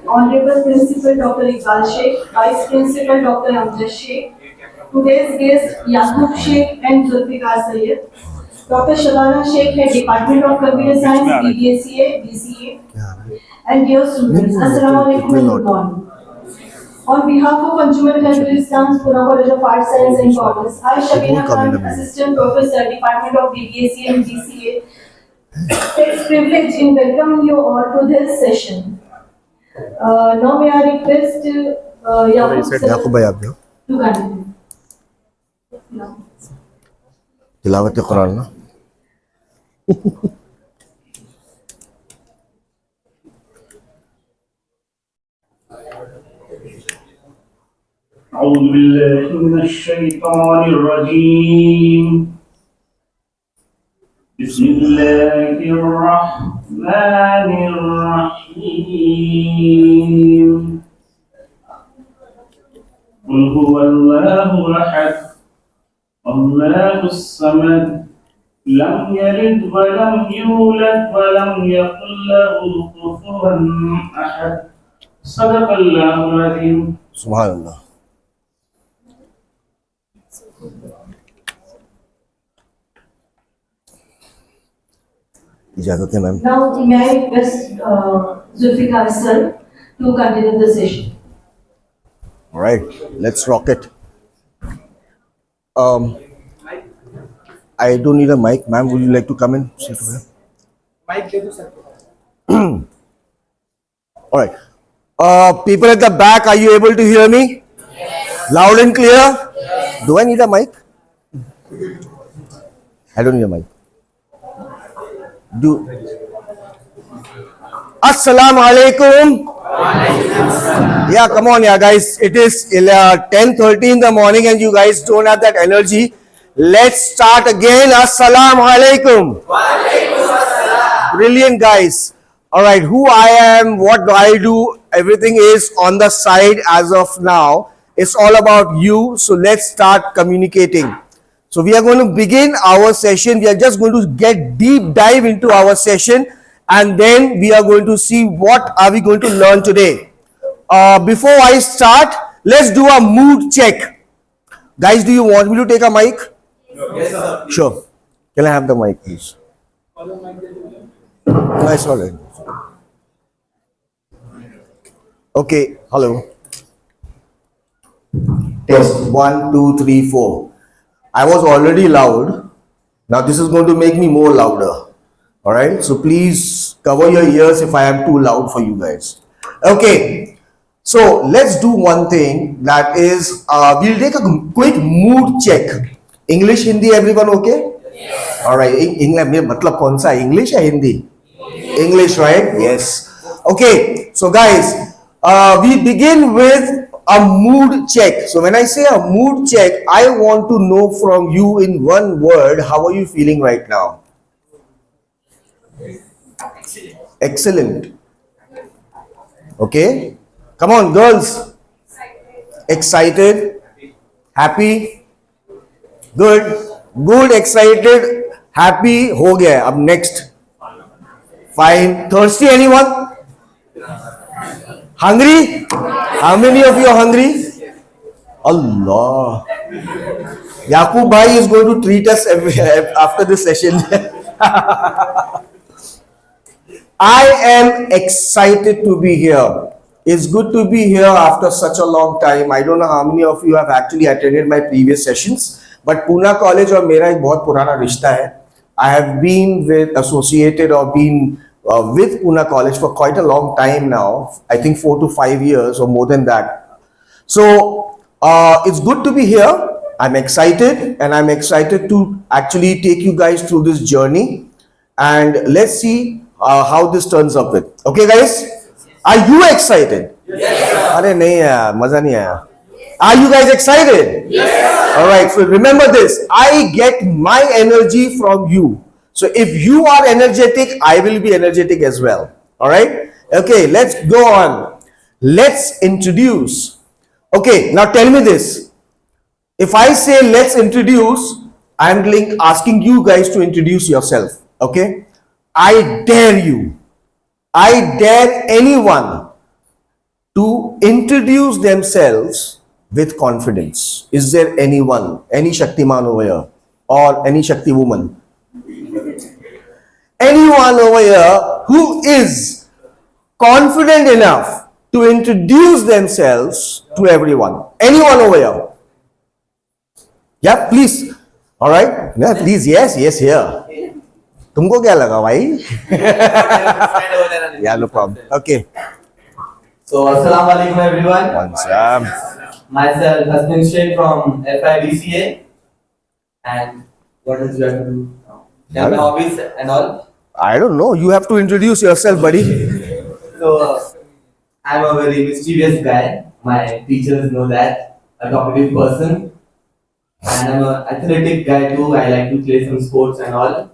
Honorable Principal Dr. Iqbal Sheikh, Vice Principal Dr. Amjad Sheikh, today's guests Yaqub Sheikh and Zulfikar Sayyed, Dr. Shabana Sheikh, Head Department of Computer Science, BBSCA, BCA, and dear students, Assalamu alaikum and good morning. On behalf of Anjuman Khairul Islam's Pune College of Arts, Science and Commerce, I, Shabina Khan, Assistant Professor, Department of BBSCA and BCA, takes privilege in welcoming you all to this session. Now may I request Yaqub sir Yaqub bhai aap jo to continue. tilawat Quran na أعوذ بالله من الشيطان الرجيم بسم الله الرحمن الرحيم قل هو الله أحد الله الصمد لم يلد ولم يولد ولم يكن له كفوا أحد صدق الله العظيم. subhanallah. इजाजत है ma'am. Now may I request Zulfikar sir to continue the session. All right, let's rock it. I don't need a mic, ma'am. Would you like to come in? Sit over here. Mic ले दो sir. All right. People at the back, are you able to hear me? Loud and clear? Do I need a mic? I don't need a mic. Assalamu alaikum. Yeah, come on, yeah, guys. It is 10:30 in the morning and you guys don't have that energy. Let's start again. Assalamu alaikum. Brilliant, guys. All right, who I am, what do I do, everything is on the side as of now. It's all about you. So let's start communicating. So we are going to begin our session. We are just going to get deep dive into our session and then we are going to see what are we going to learn today. Before I start, let's do a mood check. Guys, do you want me to take a mic? Yes sir. Sure. Can I have the mic, please? No, it's all right. Okay, hello. Test 1, 2, 3, 4. I was already loud. Now this is going to make me more louder. All right. So please cover your ears if I am too loud for you guys. Okay. So let's do one thing, that is we'll take a quick mood check. English, Hindi, everyone okay? Yes. All right. English, matlab kaun sa? English or Hindi? English, right? Yes. Okay. So guys, we begin with a mood check. So when I say a mood check, I want to know from you in one word, how are you feeling right now? Excellent. Okay. Come on, girls. Excited. Happy. Good. Good, excited, happy. Ho gaya. Ab next. Fine. Thirsty, anyone? Hungry? How many of you are hungry? Allah. Yaqub bhai is going to treat us after this session. I am excited to be here. It's good to be here after such a long time. I don't know how many of you have actually attended my previous sessions, but Pune College और मेरा एक बहुत पुराना रिश्ता है. I have been associated or been with Pune College for quite a long time now. I think 4 to 5 years or more than that. So it's good to be here. I'm excited and I'm excited to actually take you guys through this journey and let's see how this turns up with. Okay guys? Are you excited? Yes sir. Arey nahi yaar, maza nahi aaya. Are you guys excited? Yes sir. All right, so remember this. I get my energy from you. So if you are energetic, I will be energetic as well. All right? Okay, let's go on. Let's introduce. Okay, now tell me this. If I say let's introduce, asking you guys to introduce yourself. Okay? I dare you. I dare anyone to introduce themselves with confidence. Is there anyone, any Shaktiman over here, or any Shakti woman? Anyone over here who is confident enough to introduce themselves to everyone? Anyone over here? Yeah, please. All right. Yeah, please. Yes, yes, here. तुमको क्या लगा भाई? Yeah, no problem. Okay. So, Assalamu alaikum everyone. Once, Myself, Hasnin Sheikh from FIBCA. And what else do you have to do now? Yeah, my hobbies and all. I don't know. You have to introduce yourself, buddy. So, I'm a very mischievous guy. My teachers know that. A talkative person. And I'm an athletic guy too. I like to play some sports and all.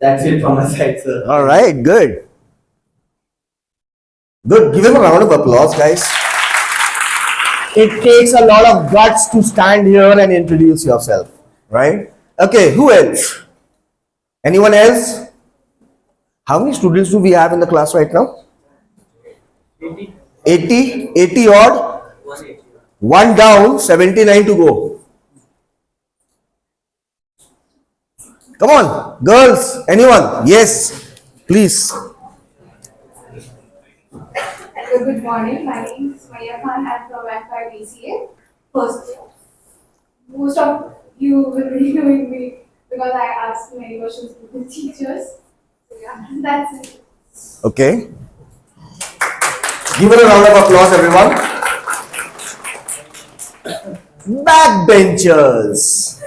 That's it from my side, sir. All right, good. Good. Give him a round of applause, guys. It takes a lot of guts to stand here and introduce yourself, right? Okay, who else? Anyone else? How many students do we have in the class right now? 80? 80 odd? One down, 79 to go. Come on, girls, anyone? Yes, please. Hello, good morning. My name is Maya Khan. I'm from FIBCA. First year. Most of you will be knowing me because I asked many questions to the teachers. So yeah, that's it. Okay. Give it a round of applause, everyone. Backbenchers.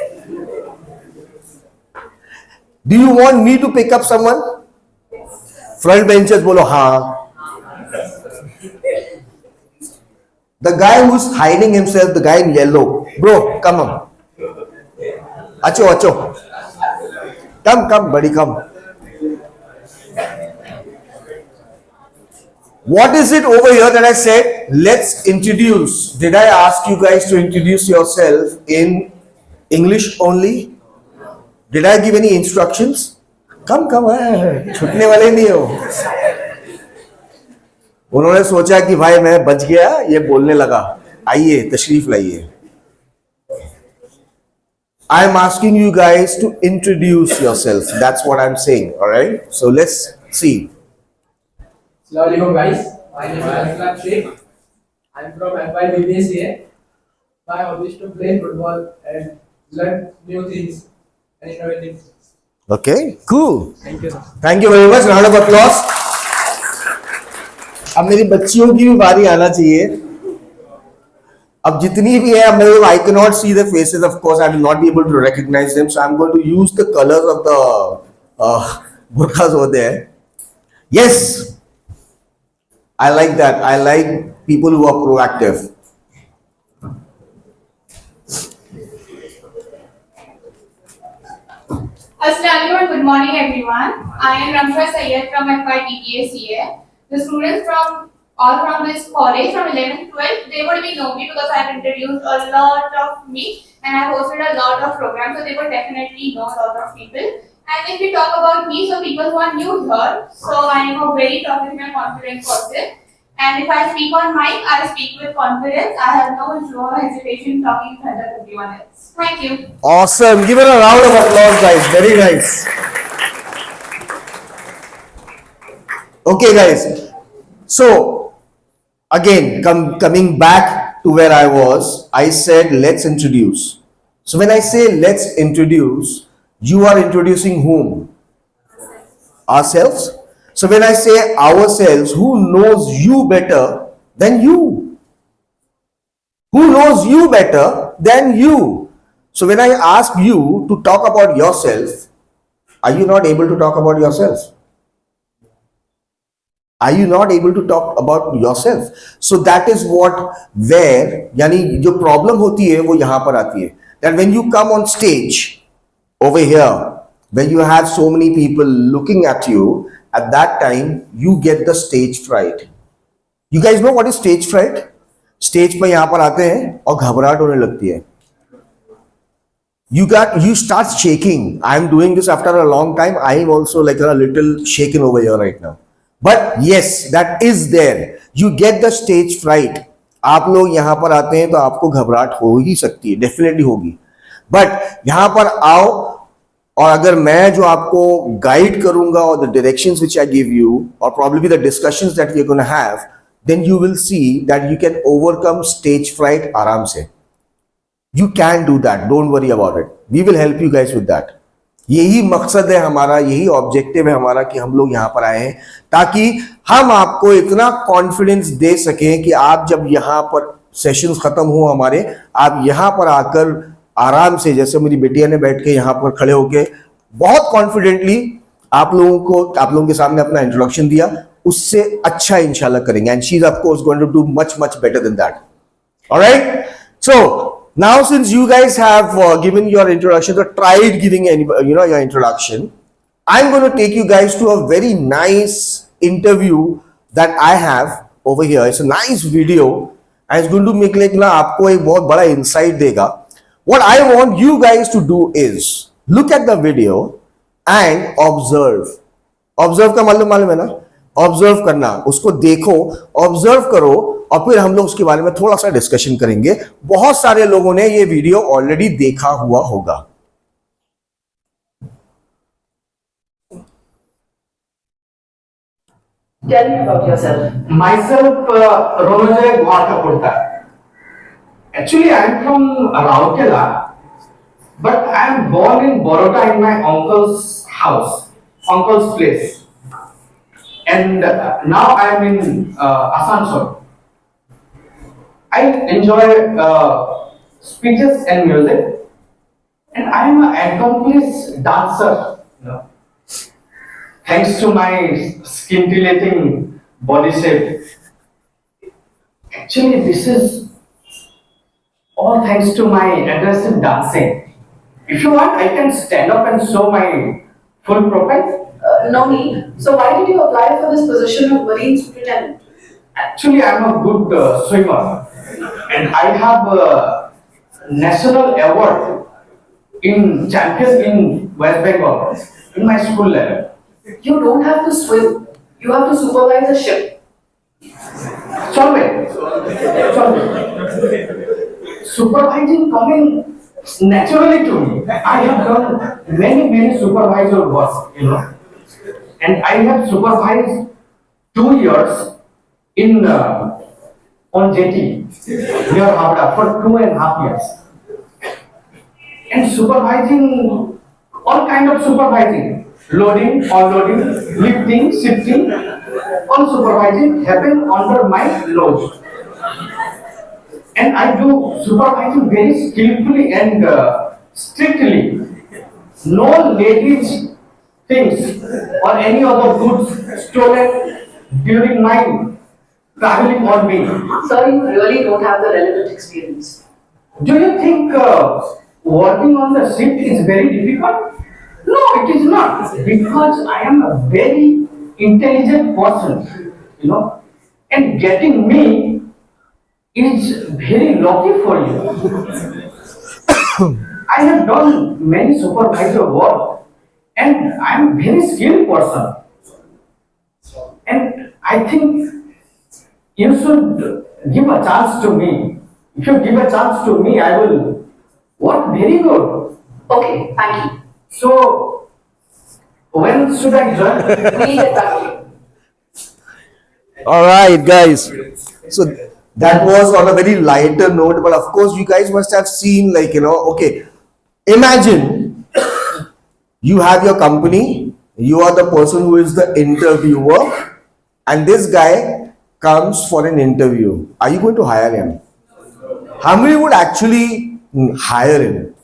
Do you want me to pick up someone? Front benchers, bolo haan. The guy who's hiding himself, the guy in yellow. Bro, come on. Acho, acho. Come, buddy, come. What is it over here that I said? Let's introduce. Did I ask you guys to introduce yourself in English only? Did I give any instructions? Come, छूटने वाले नहीं हो. उन्होंने सोचा कि भाई मैं बच गया, ये बोलने लगा. आइए, तशरीफ लाइए. I'm asking you guys to introduce yourself. That's what I'm saying. All right. So let's see. Assalamualaikum guys. My name is Aslam Sheikh. I'm from FIBCA. My hobby is to play football and learn new things and innovative things. Okay. Cool. Thank you, sir. Thank you very much. Round of applause. अब मेरी बच्चियों की भी बारी आना चाहिए. अब जितनी भी है, अब मैं I cannot see the faces. Of course, I will not be able to recognize them. So I'm going to use the colors of the burqas over there. Yes, I like that. I like people who are proactive. Assalamualaikum, good morning everyone. I am Ramsha Sayyed from FIBCA. The students from this college from 11th, 12th, they would be know me because I have introduced a lot of me and I have hosted a lot of programs, so they would definitely know a lot of people. And if we talk about me, so people who are new here, so I am a very talkative and confident person. And if I speak on mic, I speak with confidence. I have no hesitation talking in front of everyone else. Thank you. Awesome. Give it a round of applause, guys. Very nice. Okay, guys. So, again, coming back to where I was, I said, let's introduce. So, when I say let's introduce, you are introducing whom? Ourselves. So, when I say ourselves, who knows you better than you? Who knows you better than you? So, when I ask you to talk about yourself, are you not able to talk about yourself? Are you not able to talk about yourself? So that is where यानी जो problem होती है वो यहाँ पर आती है. That when you come on stage over here, when you have so many people looking at you, at that time you get the stage fright. You guys know what is stage fright? Stage पर यहाँ पर आते हैं और घबराहट होने लगती है. you start shaking. I'm doing this after a long time. I am also like a little shaken over here right now. But yes, that is there. You get the stage fright. आप लोग यहाँ पर आते हैं तो आपको घबराहट हो ही सकती है, डेफिनेटली होगी. बट यहाँ पर आओ, और अगर मैं जो आपको गाइड करूंगा और the directions which I give you और probably the discussions that we are gonna have, then you will see that you can overcome stage fright आराम से. You can do that. Don't worry about it. We will help you guys with that. यही मकसद है हमारा, यही objective है हमारा कि हम लोग यहाँ पर आए हैं ताकि हम आपको इतना कॉन्फिडेंस दे सकें कि आप जब यहाँ पर सेशंस खत्म हो हमारे, आप यहाँ पर आकर आराम से, जैसे मेरी बेटिया ने बैठ के यहाँ पर खड़े होके बहुत कॉन्फिडेंटली आप लोगों के सामने अपना इंट्रोडक्शन दिया, उससे अच्छा इंशाल्लाह करेंगे. And she is of course going to do much better than that. Alright, so now, since you guys have given your introduction, or tried giving your introduction, I'm going to take you guys to a very nice interview that I have over here. It's a nice video, and it's going to make like ना आपको एक बहुत बड़ा insight देगा. What I want you guys to do is look at the video and observe. Observe का मालूम है ना? Observe करना, उसको देखो, observe करो, और फिर हम लोग उसके बारे में थोड़ा सा डिस्कशन करेंगे. बहुत सारे लोगों ने ये वीडियो ऑलरेडी देखा हुआ होगा. Tell me about yourself. Myself, Ronojoy Guhatapurta. Actually, I am from Rourkela, but I am born in Baroda in my uncle's house, uncle's place. And now I am in Asansol. I enjoy speeches and music, and I am an accomplished dancer. You know, thanks to my scintillating body shape. Actually, this is all thanks to my aggressive dancing. If you want, I can stand up and show my full profile. No need. So why did you apply for this position of Marine Superintendent? Actually, I am a good swimmer, and I have a national award in champion in West Bengal in my school level. You don't have to swim. You have to supervise a ship. Solve. Supervising coming naturally to me. I have done many supervisor work, you know, and I have supervised 2 years in on jetty near Havda for 2.5 years, and supervising all kind of supervising, loading, unloading, lifting, shifting, all supervising happen under my nose. And I do supervising very skillfully and strictly. No ladies things or any other goods stolen during my traveling on me. Sir, you really don't have the relevant experience. Do you think working on the ship is very difficult? No, it is not, because I am a very intelligent person, you know, and getting me is very lucky for you. I have done many supervisor work, and I am very skilled person, and I think you should give a chance to me. If you give a chance to me, I will work very good. Okay, thank you. So, when should I join? We'll get back to you. All right, guys. So that was on a very lighter note, but of course, you guys must have seen, like, okay, imagine you have your company, you are the person who is the interviewer, and this guy comes for an interview. Are you going to hire him? How many would actually hire him?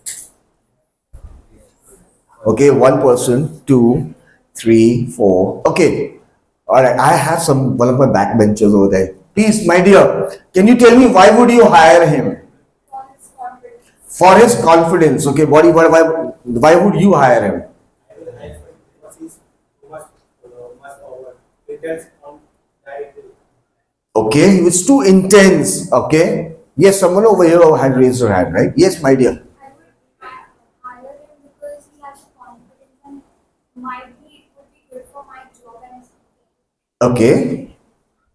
Okay, 1 person, 2, 3, 4. Okay, all right. I have one of my backbenchers over there. Please, my dear, can you tell me why would you hire him? For his confidence. Okay, why would you hire him? Okay, he was too intense. Okay, yes, someone over here had raised her hand, right? Yes, my dear. might be, it would be good for my job and Okay.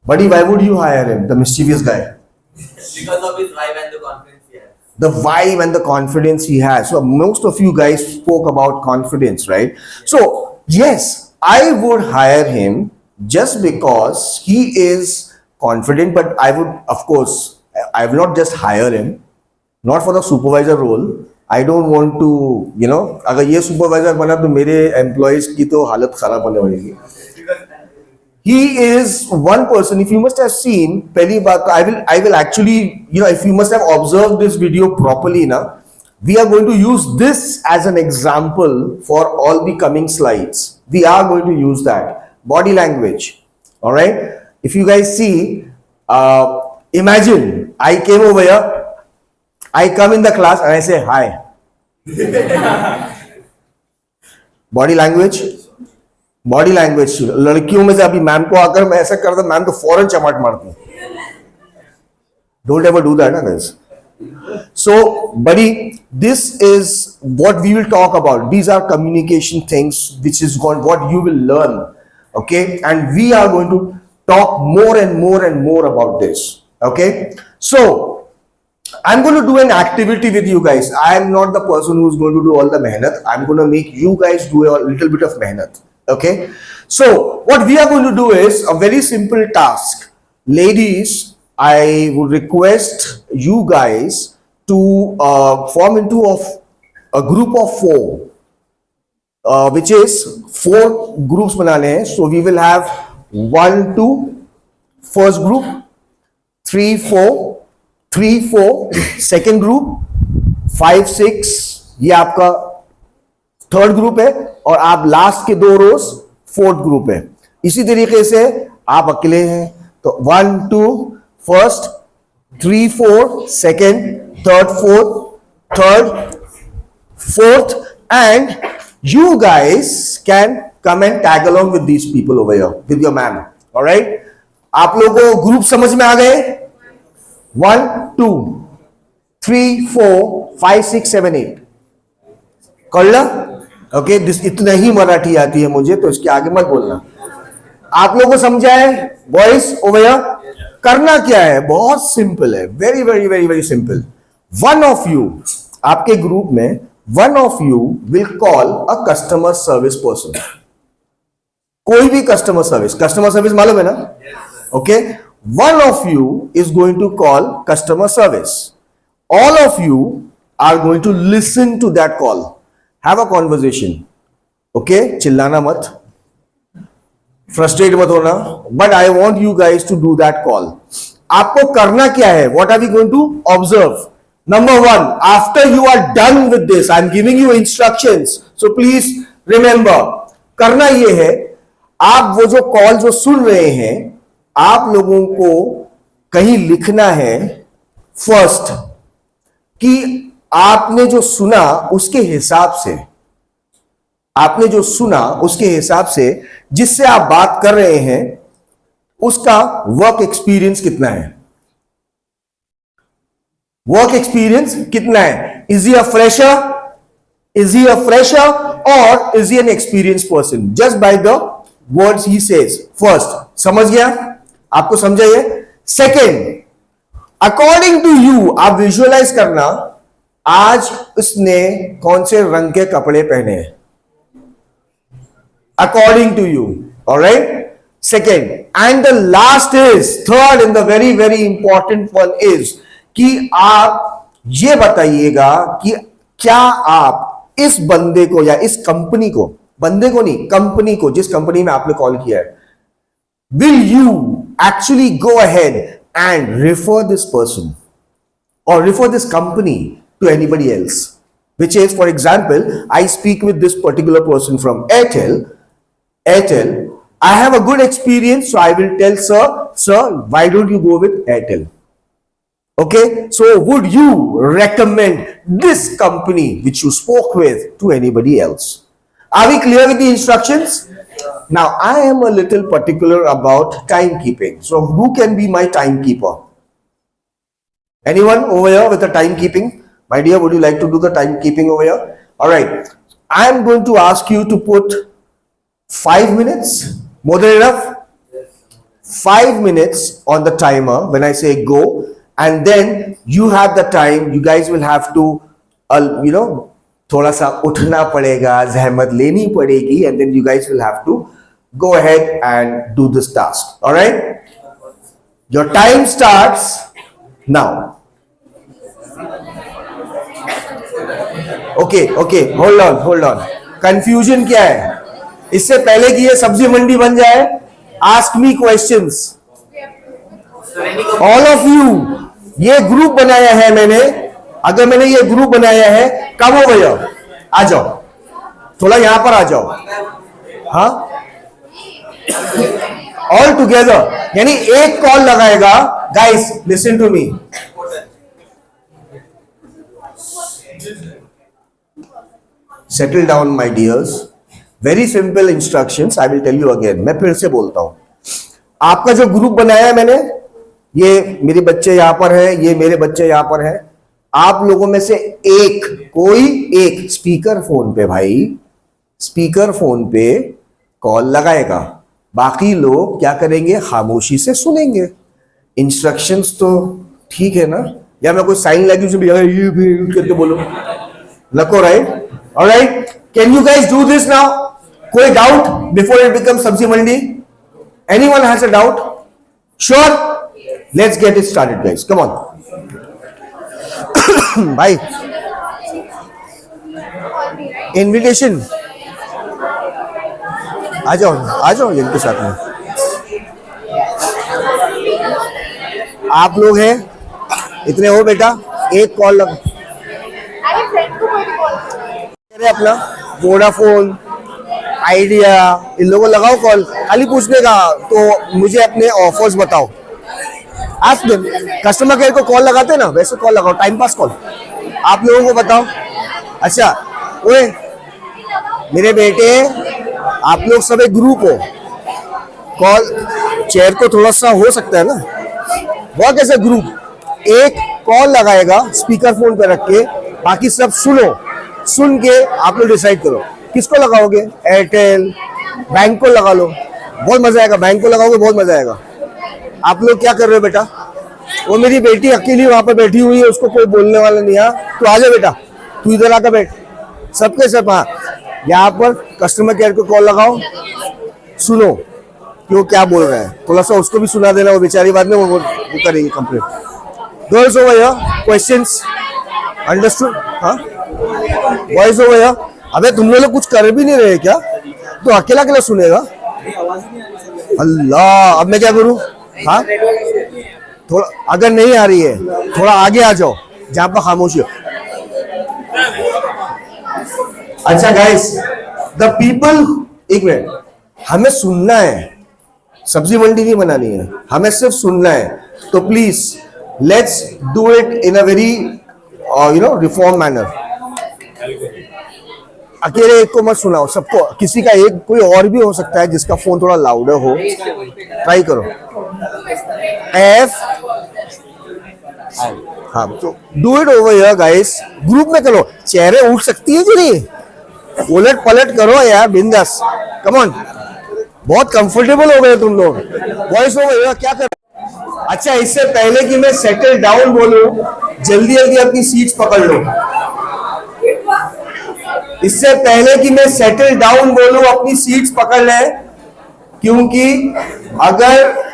Buddy, why would you hire him, the mischievous guy? Because of his vibe and the confidence he has. The vibe and the confidence he has. So most of you guys spoke about confidence, right? So yes, I would hire him just because he is confident, but I would, of course, I will not just hire him, not for the supervisor role. I don't want to, अगर ये supervisor बना तो मेरे employees की तो हालत खराब होने वाली है. He is one person. If you must have seen, पहली बात I will actually, if you must have observed this video properly now, we are going to use this as an example for all the coming slides. We are going to use that. Body language. All right. If you guys see, imagine I came over here, I come in the class and I say hi. Body language. Body language लड़कियों में से अभी ma'am को आकर मैं ऐसा करता ma'am तो फौरन चमाट मारती. डोंट एवर डू दैट ना guys. So buddy, this is what we will talk about. These are communication things which is what you will learn, okay, and we are going to talk more and more about this. Okay, so I'm going to do an activity with you guys. I am not the person who's going to do all the mehnat. I'm going to make you guys do a little bit of mehnat. Okay, so what we are going to do is a very simple task. Ladies, I would request you guys to form into a group of 4, which is 4 groups banane hain. So we will have 1 2 first group, 3 4 3 4 second group, 5 6 ये आपका third group है और आप last के 2 रोज fourth group है. इसी तरीके से आप अकेले हैं तो 1 2 first, 3 4 second, third fourth and you guys can come and tag along with these people over here with your ma'am. All right, आप लोगों को ग्रुप समझ में आ गए? 1 2 3 4 5 6 7 8 कर ला. ओके, दिस इतना ही मराठी आती है मुझे तो इसके आगे मत बोलना. आप लोगों को समझा है बॉयज ओवर हियर? करना क्या है, बहुत सिंपल है, very very very very simple. One of you, आपके ग्रुप में one of you will call a customer service person. कोई भी कस्टमर सर्विस मालूम है ना? Okay, one of you is going to call customer service. All of you are going to listen to that call. Have a conversation. Okay, चिल्लाना मत, frustrate मत होना, but I want you guys to do that call. आपको करना क्या है? What are we going to observe? Number 1, after you are done with this, I'm giving you instructions. So please remember, करना ये है, आप वो जो कॉल जो सुन रहे हैं, आप लोगों को कहीं लिखना है फर्स्ट कि आपने जो सुना उसके हिसाब से, आपने जो सुना उसके हिसाब से जिससे आप बात कर रहे हैं उसका वर्क एक्सपीरियंस कितना है. वर्क एक्सपीरियंस कितना है? Is he a fresher, is he a fresher और is he an experience person? Just by the words he says. First, समझ गया? आपको समझा ये? सेकेंड, अकॉर्डिंग टू यू आप विजुअलाइज करना आज उसने कौन से रंग के कपड़े पहने हैं, according to you. Alright, second. And the last is third and the very very important one is कि आप ये बताइएगा कि क्या आप इस बंदे को या इस कंपनी को, बंदे को नहीं कंपनी को, जिस कंपनी में आपने कॉल किया है, will you actually go ahead and refer this person or refer this company to anybody else, which is, for example, I speak with this particular person from Airtel, I have a good experience, so I will tell sir, why don't you go with Airtel? Okay, so would you recommend this company which you spoke with to anybody else? Are we clear with the instructions? Now I am a little particular about timekeeping, so who can be my timekeeper? Anyone over here with the timekeeping? My dear, would you like to do the timekeeping over here? All right. I am going to ask you to put 5 minutes? More than enough? 5 minutes on the timer when I say go, and then you have the time. You guys will have to, थोड़ा सा उठना पड़ेगा, जहमत लेनी पड़ेगी, and then you guys will have to go ahead and do this task. All right? Your time starts now. Okay, hold on. Confusion क्या है? इससे पहले कि ये सब्जी मंडी बन जाए, ask me questions. All of you, ये ग्रुप बनाया है मैंने. अगर मैंने ये ग्रुप बनाया है, कब हो गया? आ जाओ, थोड़ा यहां पर आ जाओ. हाँ, ऑल टुगेदर, यानी एक कॉल लगाएगा. Guys listen to me. Settle down my dears. Very simple instructions. I will tell you again. मैं फिर से बोलता हूं. आपका जो ग्रुप बनाया है मैंने, ये मेरे बच्चे यहां पर है, ये मेरे बच्चे यहां पर है. आप लोगों में से एक, कोई एक स्पीकर फोन पे, भाई स्पीकर फोन पे कॉल लगाएगा. बाकी लोग क्या करेंगे? खामोशी से सुनेंगे. इंस्ट्रक्शंस तो ठीक है ना? या मैं कोई साइन लैंग्वेज में ये भी करके बोलो नको, right? Alright, can you guys do this now? कोई डाउट बिफोर इट बिकम सब्जी मंडी? Anyone has a doubt? Sure? Let's get it started guys, come on. भाई इनविटेशन आ जाओ इनके साथ में. आप लोग हैं इतने हो बेटा, एक कॉल लगा. अरे अपना वोडाफोन, आइडिया, इन लोगों को लगाओ कॉल. खाली पूछने का तो मुझे अपने ऑफर्स बताओ. आज कस्टमर केयर को कॉल लगाते हैं ना, वैसे कॉल लगाओ, टाइम पास कॉल. आप लोगों को बताओ. अच्छा, ओए मेरे बेटे, आप लोग सब एक ग्रुप हो. कॉल चेयर को थोड़ा सा हो सकता है ना, वो कैसे ग्रुप. एक कॉल लगाएगा स्पीकर फोन पे रख के, बाकी सब सुनो. सुन के आप लोग डिसाइड करो किसको लगाओगे. एयरटेल, बैंक को लगा लो, बहुत मजा आएगा. बैंक को लगाओगे, बहुत मजा आएगा. आप लोग क्या कर रहे हो बेटा? वो मेरी बेटी अकेली वहां पर बैठी हुई है, उसको कोई बोलने वाला नहीं है. तू आ जा बेटा, तू इधर आकर बैठ. सबके सब हाँ, यहाँ पर कस्टमर केयर को कॉल लगाओ, सुनो कि वो क्या बोल रहा है. थोड़ा सा उसको भी सुना देना, वो बेचारी बाद में वो करेगी complaint. Girls over here, questions understood? हाँ, बॉयज ओवर हियर. अबे तुम लोग कुछ कर भी नहीं रहे क्या? तो अकेला अकेला सुनेगा. अल्लाह, अब मैं क्या करूं? हाँ, थोड़ा अगर नहीं आ रही है, थोड़ा आगे आ जाओ जहां पर खामोशी हो. अच्छा गाइस, द पीपल, एक मिनट, हमें सुनना है, सब्जी मंडी नहीं बनानी है, हमें सिर्फ सुनना है. तो please let's do it in a very reform manner. अकेले एक को मत सुनाओ, सबको. किसी का एक कोई और भी हो सकता है जिसका फोन थोड़ा लाउडर हो. ट्राई करो. एफ, हाँ, तो do it over here guys. Group में करो. चेहरे उठ सकती है कि नहीं? उलट पलट करो यार, बिंदास. कम ऑन, बहुत कंफर्टेबल हो गए तुम लोग. वॉइस ओवर हियर क्या कर. अच्छा, इससे पहले कि मैं सेटल डाउन बोलूं, जल्दी जल्दी अपनी सीट्स पकड़ लो. इससे पहले कि मैं सेटल डाउन बोलूं, अपनी सीट्स पकड़ ले, क्योंकि अगर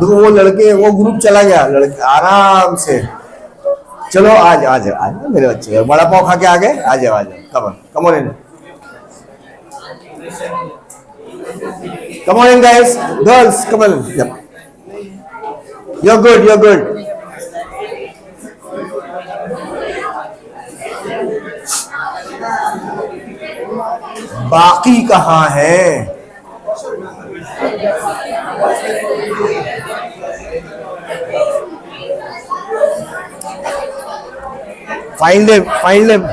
वो लड़के, वो ग्रुप चला गया. लड़के आराम से चलो. आज आज आज मेरे बच्चे बड़ा पाव खा के आ गए. आ जाओ, आ जाओ. Come on in, come on in guys. Girls come on. You're good, you're good. बाकी कहाँ है? Find them.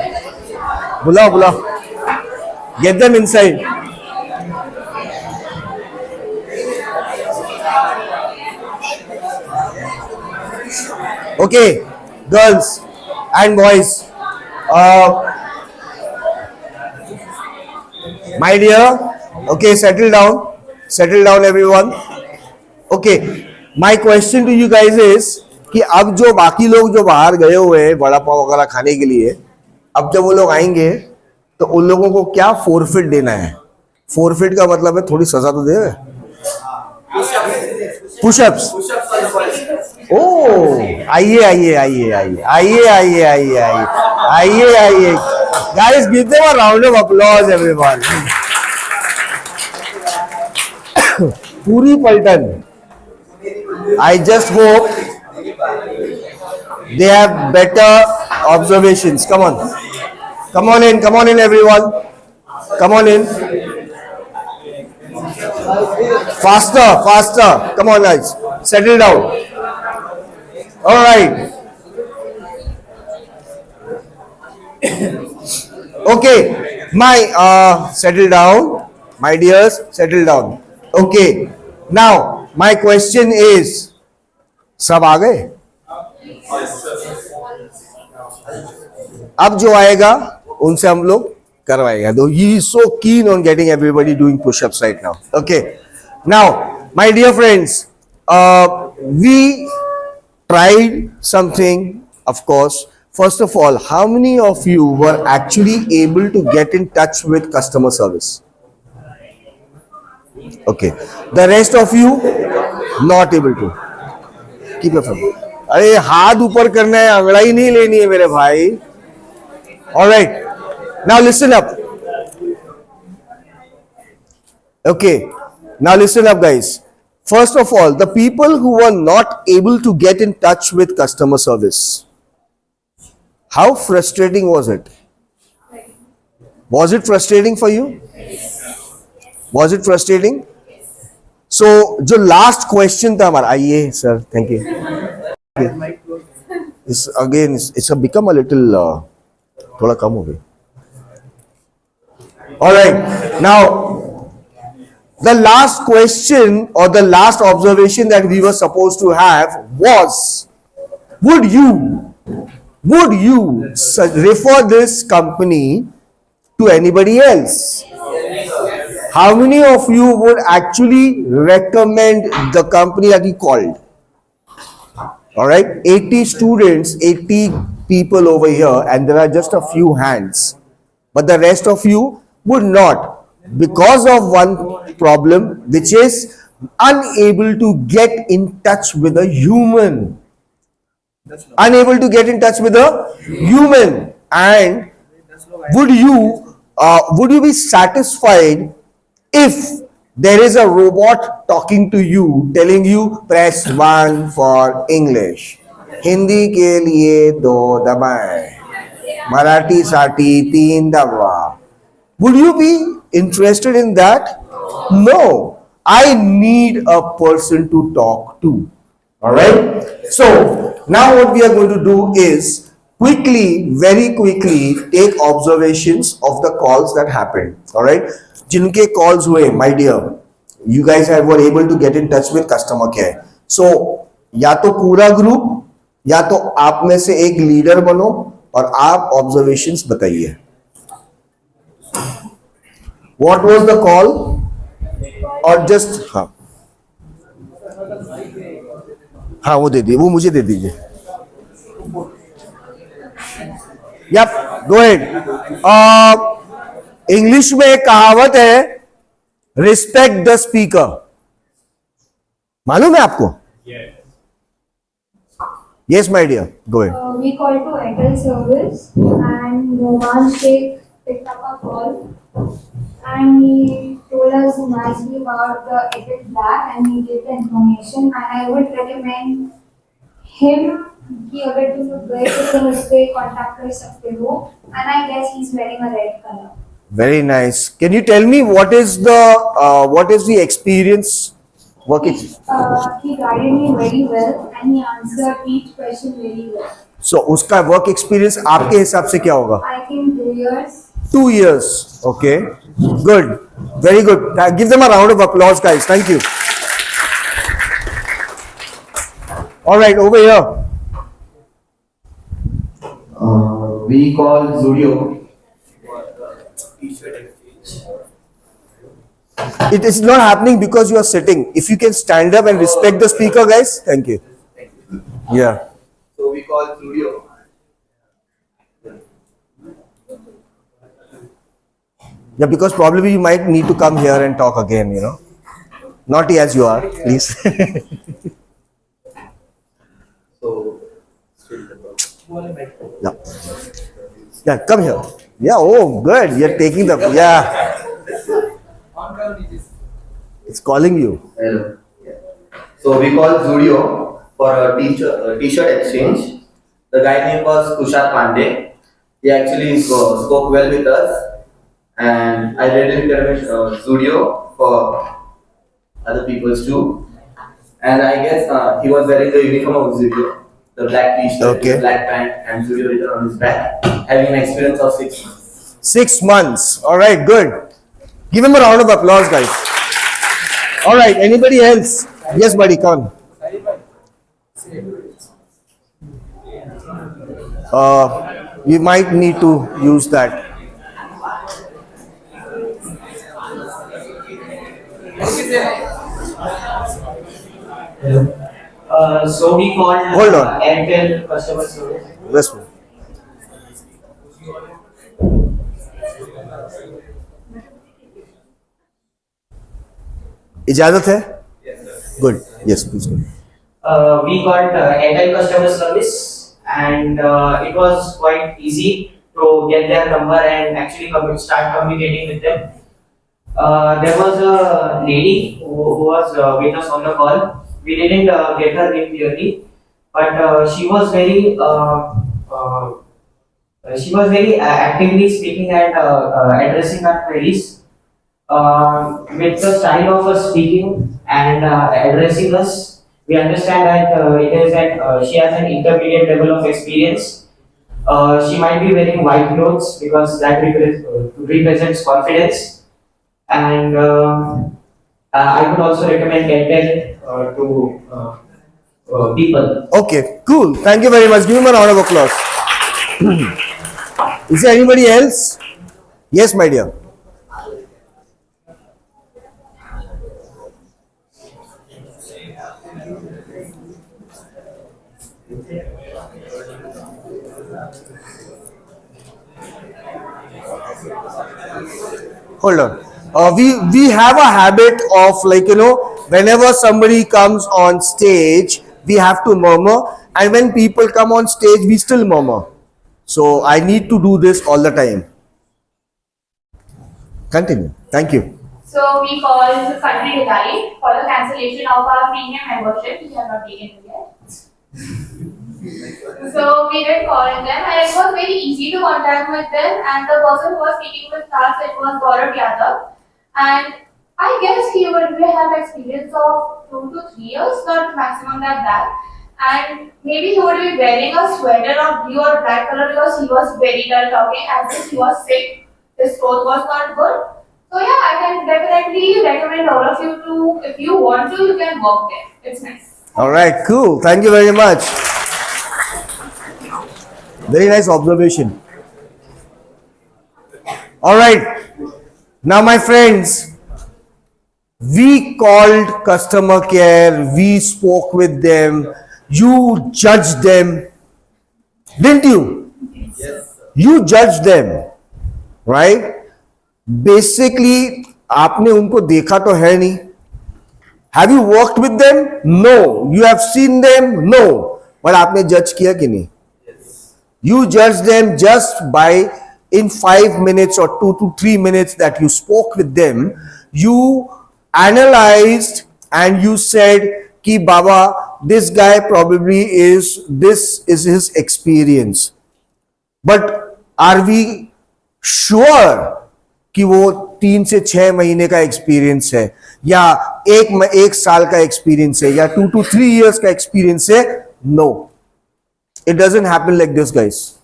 बुलाओ. Get them inside. Okay, girls and boys, my dear, Okay, settle down everyone. Okay, my question to you guys is कि अब जो बाकी लोग जो बाहर गए हुए हैं वड़ा पाव वगैरह खाने के लिए, अब जब वो लोग आएंगे तो उन लोगों को क्या फोरफिट देना है? फोरफिट का मतलब है थोड़ी सजा तो दे. पुशअप्स. ओ आइए आइए आइए आइए आइए आइए आइए आइए आइए आइए guys, give them a round of applause everyone. पूरी पलटन. I just hope they have better observations. Come on in everyone. Come on in. Faster. Come on guys, settle down. All right. Okay, settle down, my dears, settle down. Okay, now my question is, सब आ गए? अब जो आएगा उनसे हम लोग करवाएगा. Though he is so keen on getting everybody doing push-ups right now. Okay, now my dear friends, we tried something, of course. First of all, how many of you were actually able to get in touch with customer service? Okay, the rest of you not able to. Keep your phone. अरे हाथ ऊपर करना है, अंगड़ाई नहीं लेनी है मेरे भाई. All right, now listen up. Okay, now listen up guys. First of all, the people who were not able to get in touch with customer service, how frustrating was it? Was it frustrating for you? Was it frustrating? So, जो last question था हमारा, आइए sir, thank you. It's become a little थोड़ा कम हो गई. All right, now the last question or the last observation that we were supposed to have was, would you refer this company to anybody else? How many of you would actually recommend the company that you called? All right, 80 students, 80 people over here, and there are just a few hands, but the rest of you would not, because of one problem, which is unable to get in touch with a human. Unable to get in touch with a human. And would you be satisfied if there is a robot talking to you, telling you press 1 for English, Hindi के लिए 2 दबाएं, मराठी साठी 3 दबा? Would you be interested in that? No. I need a person to talk to. All right. So now what we are going to do is very quickly take observations of the calls that happened. All right. जिनके calls हुए, my dear, you guys were able to get in touch with customer care. So या तो पूरा group या तो आप में से एक लीडर बनो और आप observations बताइए. What was the call? और just हाँ वो दे दीजिए, वो मुझे दे दीजिए. Yep, go ahead. इंग्लिश में एक कहावत है, रिस्पेक्ट द स्पीकर. मालूम है आपको? Yes, my dear, go ahead. We called to Airtel service and Noman Sheikh picked up our call and he told us nicely about the Airtel Black and he gave the information and I would recommend him कि अगर तुम लोग गए तो तुम उससे contact कर सकते हो and I guess he's wearing a red color. Very nice. Can you tell me what is the experience? He guided me very well and he answered each question very well. So उसका work experience आपके हिसाब से क्या होगा? I think 2 years. 2 years. Okay. Good. Very good. Give them a round of applause, guys. Thank you. All right, over here. We call Zudio. It is not happening because you are sitting. If you can stand up and respect the speaker, guys. Thank you. Yeah. So we call studio. Yeah, because probably you might need to come here and talk again, you know. Naughty as you are, please. So Yeah. Yeah, come here. Yeah, oh, good. You're taking the, yeah. It's calling you. hello. Yeah. So we call Zudio for a t-shirt exchange. The guy name was Tushar Pandey. He actually spoke well with us, and I really recommend Zudio for other people's too. And I guess he was wearing the uniform of Zudio, the black t-shirt, Okay. the black pant, and Zudio written on his back, having an experience of 6 months. 6 months. All right, good. Give him a round of applause, guys. All right, anybody else? Yes, buddy, come. We might need to use that. So we called Hold on. Airtel customer service. This one. इजाजत है? Good. Yes, please go. We called Airtel customer service, and it was quite easy to get their number and actually start communicating with them. There was a lady who was with us on the call. We didn't get her name clearly, but she was very actively speaking and addressing our queries with the style of her speaking and addressing us. We understand that she has an intermediate level of experience. She might be wearing white clothes because that represents confidence. And I would also recommend Airtel to people. Okay, cool. Thank you very much. Give him a round of applause. Is there anybody else? Yes, my dear. Hold on. We have a habit of, like, you know, whenever somebody comes on stage, we have to murmur, and when people come on stage, we still murmur. So I need to do this all the time. Continue. Thank you. So we called Country Delight for the cancellation of our premium membership, which have not taken it yet. So we did call them, and it was very easy to contact with them. And the person who was speaking with us, it was Gaurav Yadav, and I guess he would have experience of 2 to 3 years, not maximum that. And maybe he would be wearing a sweater of blue or black color because he was very dull talking, as if he was sick. His throat was not good. So yeah, I can definitely recommend all of you to, if you want to, you can work there. It's nice. All right, cool. Thank you very much. Very nice observation. All right. Now, my friends, we called customer care, we spoke with them, you judged them, didn't you? Yes. You judged them, right? Basically, आपने उनको देखा तो है नहीं. Have you worked with them? No. You have seen them? No. But आपने judge किया कि नहीं? Yes. You judge them just by, in 5 minutes or 2 to 3 minutes that you spoke with them, you analyzed and you said, Ki Baba, this guy probably this is his experience. But are we sure कि वो 3 से 6 महीने का experience है या एक साल का एक्सपीरियंस है या 2 to 3 years का एक्सपीरियंस है? No. It doesn't happen like this, guys.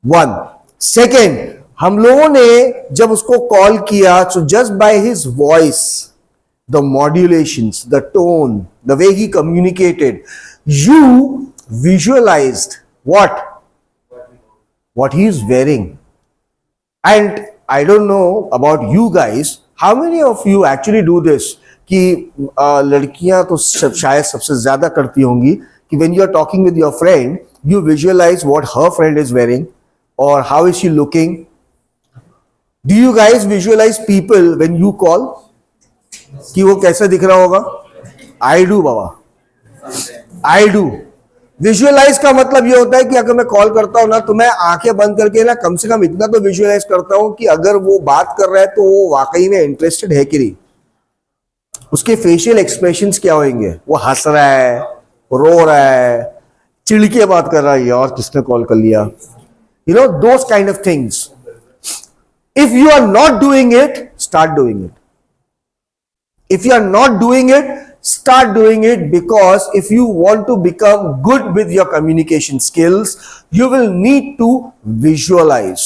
One. Second, हम लोगों ने जब उसको कॉल किया, so just by his voice, the modulations, the tone, the way he communicated, you visualized what he is wearing. And I don't know about you guys, how many of you actually do this कि लड़कियां तो शायद सबसे ज्यादा करती होंगी कि when you are talking with your friend you visualise what her friend is wearing और how is she looking. Do you guys visualise people when you call कि वो कैसा दिख रहा होगा? आई डू बाबा, आई डू. विजुअलाइज का मतलब ये होता है कि अगर मैं कॉल करता हूं ना तो मैं आंखें बंद करके ना कम से कम इतना तो विजुअलाइज करता हूं कि अगर वो बात कर रहा है तो वो वाकई में इंटरेस्टेड है कि नहीं. उसके फेशियल एक्सप्रेशंस क्या होंगे? वो हंस रहा है, रो रहा है, चिढ़ के बात कर रहा है, यार किसने कॉल कर लिया, you know those kind of things. If you are not doing it, start doing it. If you are not doing it, start doing it, because if you want to become good with your communication skills, you will need to visualize.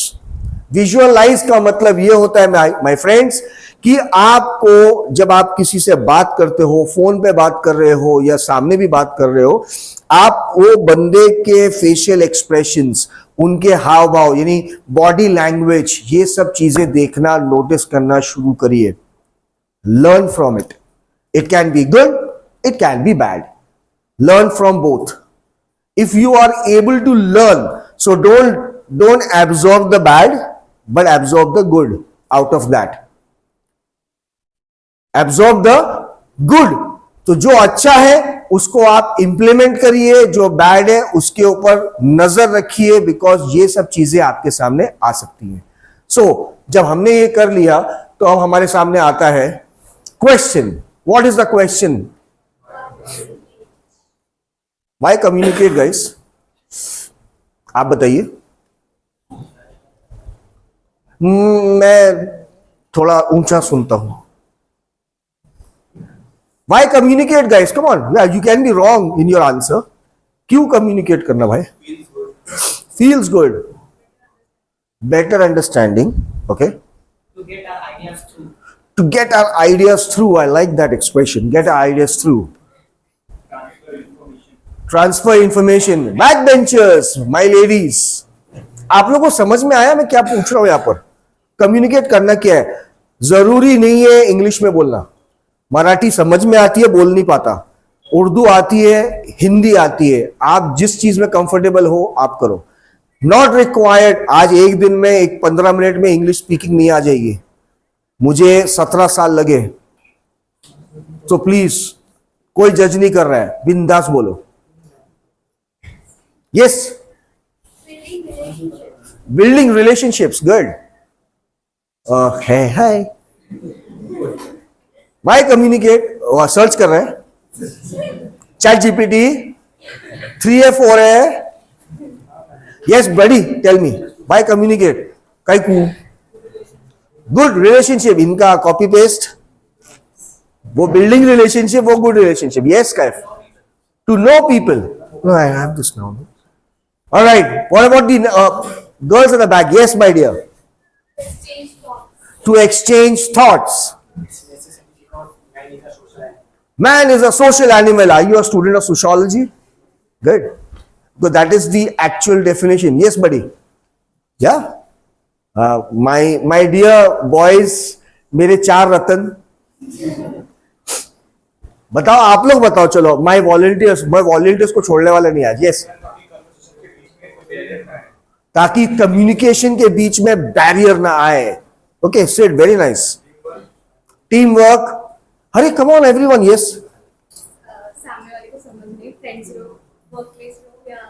Visualize का मतलब ये होता है my friends कि आपको जब आप किसी से बात करते हो, फोन पे बात कर रहे हो या सामने भी बात कर रहे हो, आप वो बंदे के फेशियल एक्सप्रेशंस, उनके हाव भाव यानी बॉडी लैंग्वेज, ये सब चीजें देखना, नोटिस करना शुरू करिए. Learn from it. It can be good, it can be bad. Learn from both. If you are able to learn, so don't absorb the bad, but absorb the good out of that. Absorb the good. तो जो अच्छा है उसको आप implement करिए, जो bad है उसके ऊपर नजर रखिए, बिकॉज ये सब चीजें आपके सामने आ सकती हैं. सो जब हमने ये कर लिया तो अब हमारे सामने आता है question. What is the question? Why communicate, guys? आप बताइए. मैं थोड़ा ऊंचा सुनता हूं. Why communicate, guys? Come on. Yeah, you can be wrong in your answer. क्यों communicate करना भाई? Feels good. Better understanding. Okay. To get our ideas through. To get our ideas through. I like that expression. Get our ideas through. Transfer information. Backbenchers, my ladies. आप लोगों को समझ में आया मैं क्या पूछ रहा हूं? यहां पर कम्युनिकेट करना क्या है? जरूरी नहीं है इंग्लिश में बोलना. मराठी समझ में आती है, बोल नहीं पाता. उर्दू आती है, हिंदी आती है. आप जिस चीज में कंफर्टेबल हो आप करो. नॉट रिक्वायर्ड आज एक दिन में 15 मिनट में इंग्लिश स्पीकिंग नहीं आ जाएगी. मुझे 17 साल लगे. तो प्लीज कोई जज नहीं कर रहा है, बिंदास बोलो. Yes. Building relationships. Good. Hi. Why communicate? Search कर रहे हैं. चैट जीपीटी 3 है 4 है. Yes buddy, tell me why communicate. काई गुड रिलेशनशिप. इनका कॉपी पेस्ट. वो बिल्डिंग रिलेशनशिप, वो good relationship. Yes Kaif. To know people. No I have this now. Alright, what about the girls at the back? Yes my dear. To exchange thoughts. Man is a social animal. Are you a student of sociology? Good. Because that is the actual definition. Yes, buddy. Yeah. My dear boys, मेरे 4 रतन. बताओ, आप लोग बताओ. चलो, my volunteers को छोड़ने वाला नहीं आज. Yes. ताकि कम्युनिकेशन के बीच में बैरियर ना आए. Okay, said very nice. Teamwork. अरे कम ऑन एवरीवन. यस. सामने वाले को समझने, फ्रेंड्स लोग, वर्कप्लेस लोग या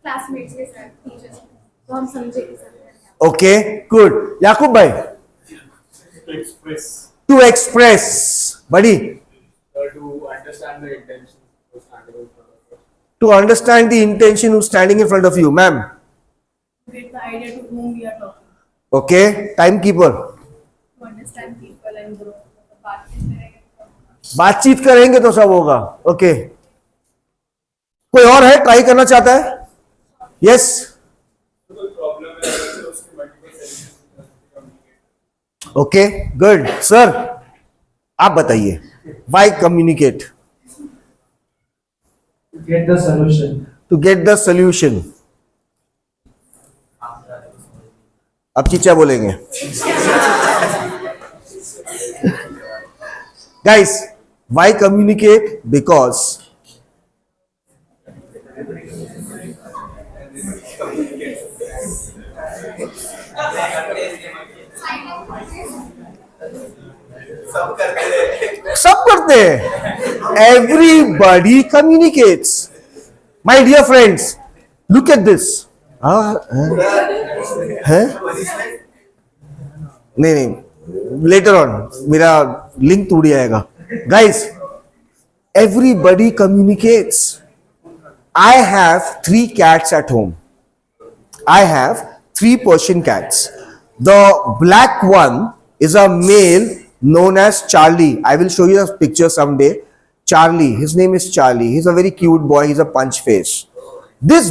क्लासमेट्स के साथ, टीचर्स, तो हम समझे कि सब. Okay, good. याकूब भाई. To express. Buddy. To understand the intention of standing in front of us. To understand the intention who's standing in front of you, ma'am. Get the idea to whom we are talking. Okay, timekeeper. To understand people and grow. बातचीत करेंगे तो सब होगा. Okay. कोई और है try करना चाहता है? यस. Okay, good. सर आप बताइए. Why communicate? To get the solution. To get the solution. अब चीचा बोलेंगे. Guys, why communicate? Because सब करते हैं. Everybody communicates. My dear friends, look at this. है? नहीं, later on मेरा लिंक टूट जाएगा. Guys, everybody communicates. I have 3 cats at home. I have 3 Persian cats. The black one is a male known as Charlie. I will show you a picture someday. Charlie, his name is Charlie. He's a very cute boy. He's a punch face. This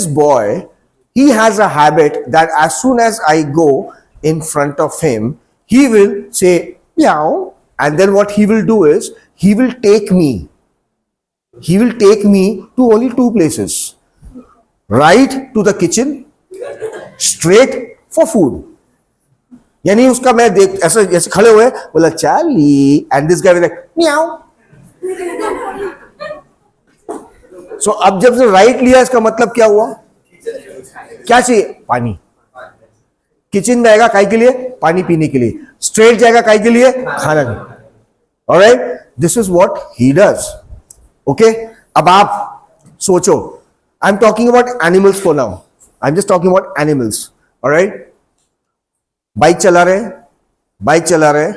boy, he has a habit that as soon as I go in front of him, he will say meow, and then what he will do is he will take me. He will take me to only 2 places. Right to the kitchen, straight for food. यानी उसका मैं देख ऐसे जैसे खड़े हुए बोला Charlie, and this guy like meow. So अब जब से राइट लिया इसका मतलब क्या हुआ? क्या चाहिए? पानी. किचन जाएगा काय के लिए? पानी पीने के लिए. स्ट्रेट जाएगा काय के लिए? खाना के लिए. Alright, this is what he does. Okay, अब आप सोचो. I am talking about animals for now. I am just talking about animals. Alright, bike चला रहे,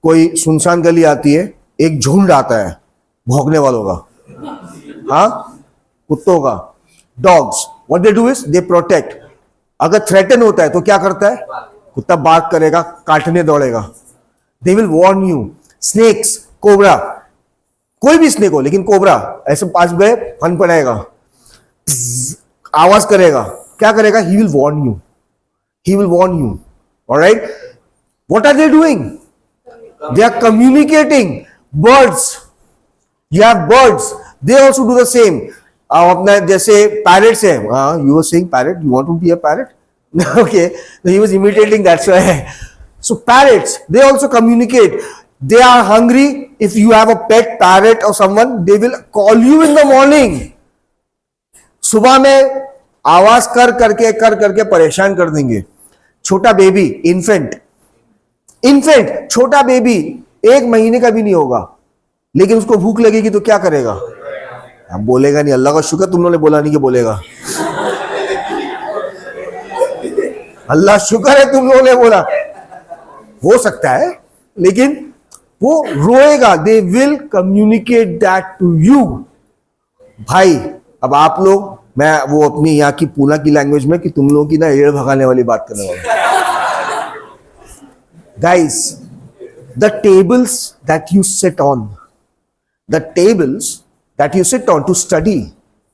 कोई सुनसान गली आती है, एक झुंड आता है भौंकने वालों का, हाँ, कुत्तों का, dogs. What they do is they protect. अगर थ्रेटन होता है तो क्या करता है? कुत्ता बार्क करेगा, काटने दौड़ेगा. They will warn you. Snakes, cobra, कोई भी स्नेक हो, लेकिन कोबरा ऐसे पास गए फन पड़ेगा, आवाज करेगा. क्या करेगा? He will warn you. He will warn you. All right. What are they doing? They are communicating. Birds. You have birds. They also do the same. अपना जैसे parrots है. You were saying parrot. You want to be a parrot? Okay. So he was imitating. That's why. So parrots, they also communicate. They are hungry. If you have a pet parrot or someone, they will call you in the morning. सुबह में आवाज कर करके परेशान कर देंगे. छोटा baby, infant, छोटा बेबी 1 महीने का भी नहीं होगा, लेकिन उसको भूख लगेगी तो क्या करेगा? अब बोलेगा नहीं. अल्लाह का शुक्र तुम लोगों ने बोला नहीं कि बोलेगा. अल्लाह शुक्र है तुम लोगों ने बोला. हो सकता है, लेकिन वो रोएगा. They will communicate that to you. भाई, अब आप लोग, मैं वो अपनी यहाँ की पूना की लैंग्वेज में कि तुम लोगों की ना एड़ भगाने वाली बात करने वाला. Guys, the tables that you sit on to study,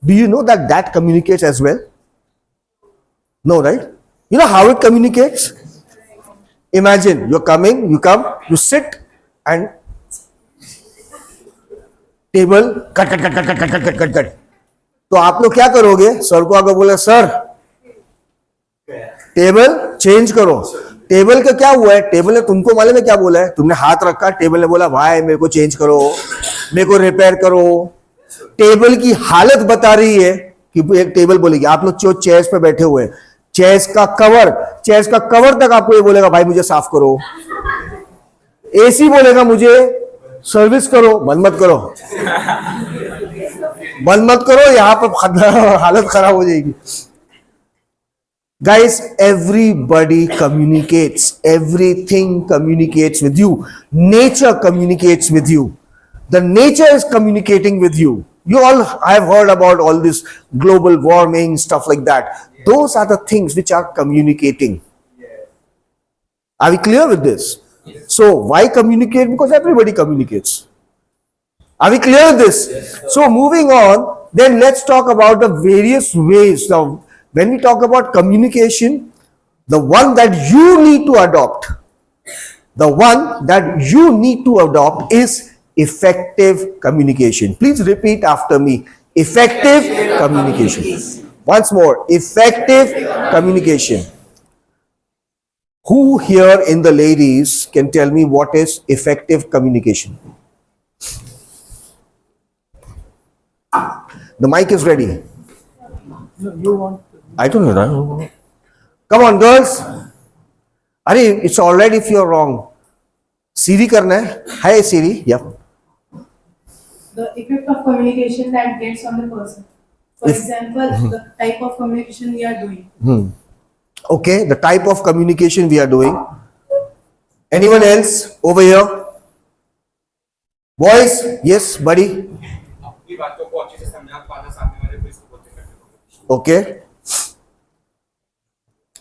do you know that communicates as well? No, right? You know how it communicates? Imagine you come, you sit and table cut. तो आप लोग क्या करोगे? Sir को आकर बोले sir table change करो. Table का क्या हुआ है? टेबल ने तुमको मालूम है क्या बोला है? तुमने हाथ रखा, टेबल ने बोला भाई मेरे को चेंज करो, मेरे को रिपेयर करो. टेबल की हालत बता रही है कि एक टेबल बोलेगी. आप लोग जो चेयर्स पे बैठे हुए, चेयर्स का कवर तक आपको ये बोलेगा भाई मुझे साफ करो. एसी बोलेगा मुझे सर्विस करो. बंद मत करो, यहां पर हालत खराब हो जाएगी. Guys, everybody communicates. Everything communicates with you. Nature communicates with you. The nature is communicating with you. You all have heard about all this global warming, stuff like that. Those are the things which are communicating. Are we clear with this? So why communicate? Because everybody communicates. Are we clear with this? So moving on, then let's talk about the various ways. Now, when we talk about communication, the one that you need to adopt is effective communication. Please repeat after me. Effective communication. Once more, effective communication. Who here in the ladies can tell me what is effective communication? The mic is ready. I don't know that. Come on, girls. Are it's all right if you're wrong. Siri karna hai. Hi, Siri. Yeah. The effect of communication that gets on the person. For If- example, the type of communication we are doing. Okay, the type of communication we are doing. Anyone else over here? Boys, yes, buddy. Okay.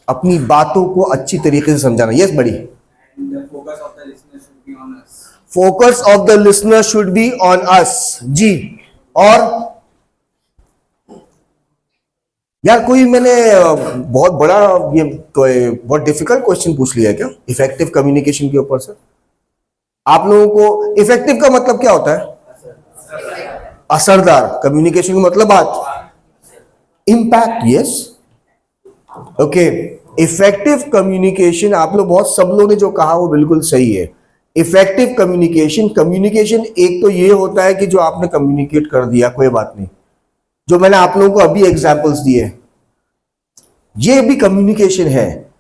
अपनी बातों को अच्छी तरीके से समझाना. Yes, buddy. And the focus of the listener should be on us. Focus of the listener should be on us. जी. और यार कोई मैंने बहुत बड़ा ये कोई बहुत डिफिकल्ट क्वेश्चन पूछ लिया है क्या इफेक्टिव कम्युनिकेशन के ऊपर से? आप लोगों को इफेक्टिव का मतलब क्या होता है? असरदार. कम्युनिकेशन का मतलब बात. Impact. Yes. Okay. Effective communication आप लोग बहुत सब लोगों ने जो कहा वो बिल्कुल सही है. इफेक्टिव कम्युनिकेशन एक तो ये होता है कि जो आपने कम्युनिकेट कर दिया कोई बात नहीं, जो मैंने आप लोगों को अभी एग्जांपल्स दिए ये भी कम्युनिकेशन है.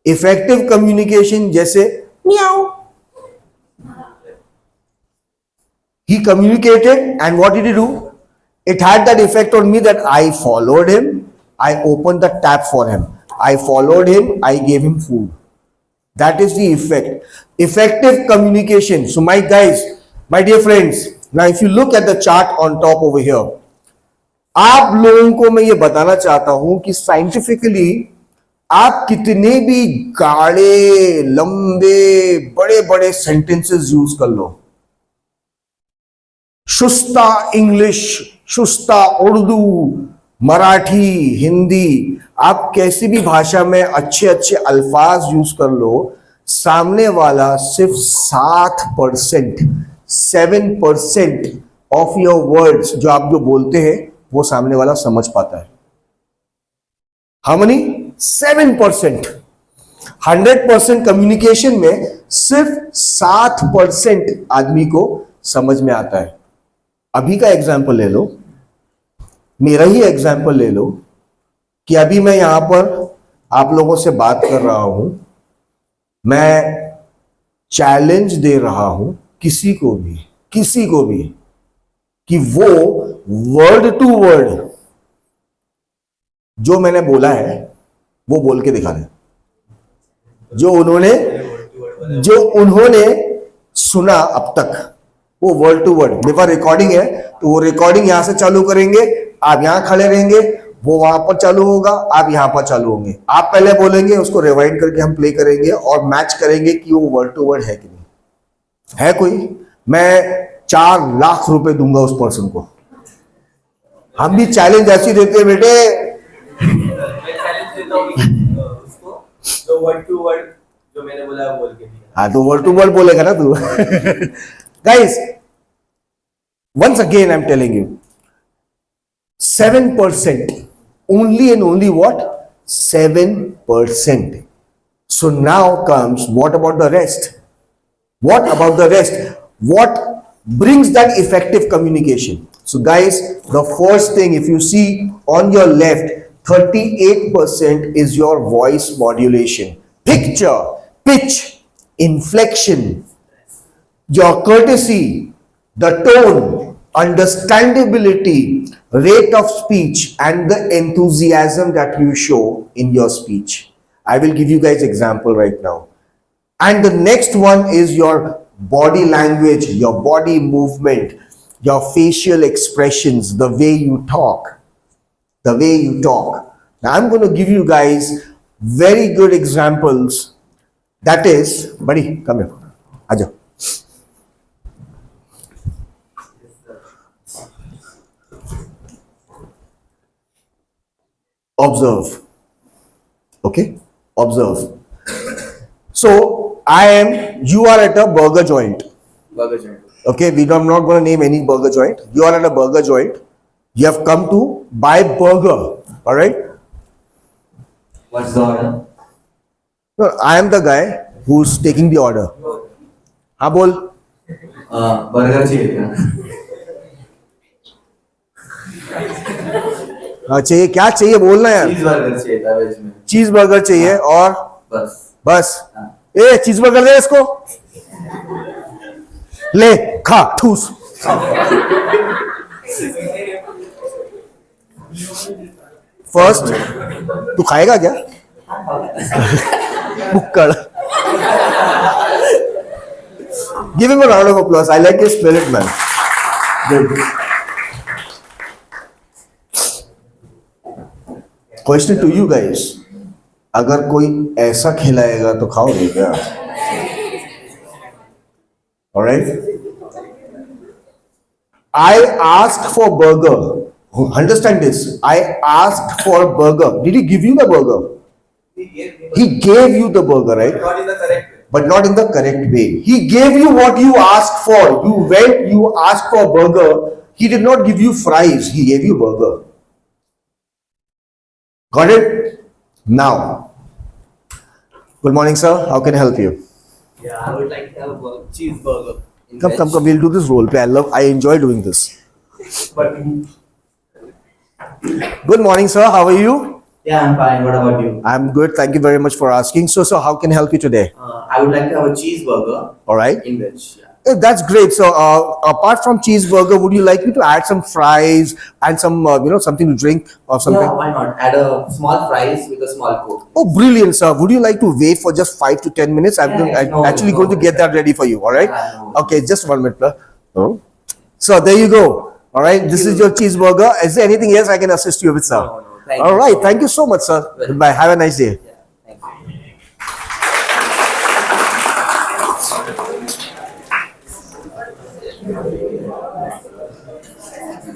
इफेक्टिव कम्युनिकेशन जैसे म्याऊ. He communicated and what did he do? It had that effect on me that I followed him. I opened the tap for him. I followed him. I gave him food. That is the effect. Effective communication. So my guys, my dear friends, now if you look at the chart on top over here, आप लोगों को मैं ये बताना चाहता हूं कि scientifically आप कितने भी गाढ़े लंबे बड़े बड़े सेंटेंसेस यूज कर लो, शुस्ता इंग्लिश, शुस्ता उर्दू, मराठी, हिंदी, आप कैसी भी भाषा में अच्छे अच्छे अल्फाज यूज कर लो, सामने वाला सिर्फ 7% ऑफ योर वर्ड्स जो आप जो बोलते हैं वो सामने वाला समझ पाता है. How many? 7%. 100% कम्युनिकेशन में सिर्फ 7% आदमी को समझ में आता है. अभी का एग्जाम्पल ले लो, मेरा ही एग्जाम्पल ले लो कि अभी मैं यहां पर आप लोगों से बात कर रहा हूं, मैं चैलेंज दे रहा हूं किसी को भी कि वो वर्ड टू वर्ड जो मैंने बोला है वो बोल के दिखा दे. जो उन्होंने सुना अब तक वो वर्ड टू वर्ड. मेरे पास रिकॉर्डिंग है तो वो रिकॉर्डिंग यहां से चालू करेंगे, आप यहां खड़े रहेंगे, वो वहां पर चालू होगा, आप यहां पर चालू होंगे. आप पहले बोलेंगे, उसको रिवाइंड करके हम प्ले करेंगे और मैच करेंगे कि वो वर्ड टू वर्ड है कि नहीं है. कोई मैं 4 लाख रुपए दूंगा उस पर्सन को. हम भी चैलेंज ऐसी देते हैं बेटे. मैं चैलेंज देता हूँ उसको जो वर्ड टू वर्ड जो मैंने बोला बोल के. हाँ तो वर्ड टू वर्ड बोलेगा ना तू. Guys, once again I'm telling you, 7%, only and only what? 7%. So now comes, what about the rest? What about the rest? What brings that effective communication? So guys, the first thing, if you see on your left, 38% is your voice modulation. Picture, pitch, inflection, your courtesy, the tone, understandability, rate of speech, and the enthusiasm that you show in your speech. I will give you guys example right now. And the next one is your body language, your body movement, your facial expressions, the way you talk. Now I'm going to give you guys very good examples. That is, buddy, come here. Aja. Observe. Okay? Observe. So, you are at a burger joint. Okay, I'm not going to name any burger joint. You are at a burger joint. You have come to buy burger. Alright? What's the order? No, I am the guy who's taking the order. हाँ बोल. Burger चाहिए क्या? हाँ चाहिए, क्या चाहिए बोलना यार. चीज बर्गर चाहिए था वेज में. चीज बर्गर चाहिए और बस. बस. ए चीज बर्गर दे इसको. ले खा ठूस. फर्स्ट तू खाएगा क्या? बुक्कड़. Give him a round of applause. I like his spirit, man. Good. Question to you guys. अगर कोई ऐसा खिलाएगा तो खाओगे क्या? Alright? I asked for burger. Understand this. I asked for burger. Did he give you the burger? He gave you the burger, right? Not in the correct way. But not in the correct way. He gave you what you asked for. You went, you asked for burger. He did not give you fries. He gave you burger. Got it? Now. Good morning, sir. How can I help you? Yeah, I would like to have a cheeseburger. in Come, veg. come, come. We'll do this role play. I enjoy doing this. But Good morning, sir. How are you? yeah, I'm fine. What about you? I'm good. Thank you very much for asking. So how can I help you today? I would like to have a cheeseburger All right. in veg. Yeah. That's great. So apart from cheeseburger, would you like me to add some fries and some, something to drink or something? Yeah, why not? Add a small fries with a small coke. Oh, brilliant, sir. Would you like to wait for just 5 to 10 minutes? I'm No, actually going to get that ready for you. All right. Yeah, no. Okay, just 1 minute. Oh. So there you go. All right. This is your cheeseburger. Is there anything else I can assist you with, sir? No, thank All you. right. Thank you so much, sir. Goodbye. Have a nice day. Yeah, thank you.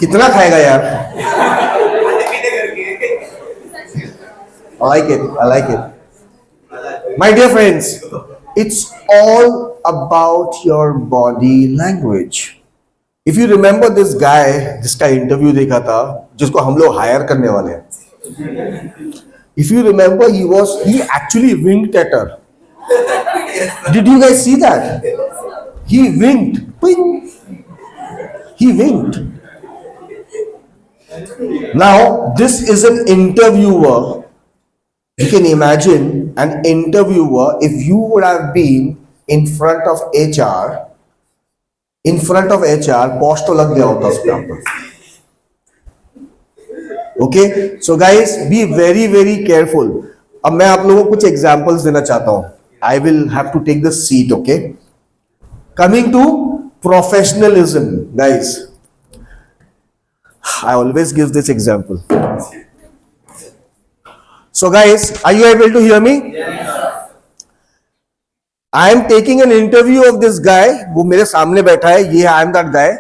कितना खाएगा यार? I like it. I like it. My dear friends, it's all about your body language. If you remember this guy, जिसका interview देखा था, जिसको हम लोग higher करने वाले हैं. If you remember, he actually winked at her. Did you guys see that? He winked. Ping. He winked. Now, this is an interviewer. You can imagine an interviewer, if you would have been in front of HR, post तो लग गया होता उस पे आपको. Okay, so guys, be very very careful. अब मैं आप लोगों को कुछ examples देना चाहता हूँ. I will have to take the seat, okay? Coming to professionalism, guys. I always give this example. So guys, are you able to hear me? I am taking an interview of this guy. वो मेरे सामने बैठा है. ये I am that guy.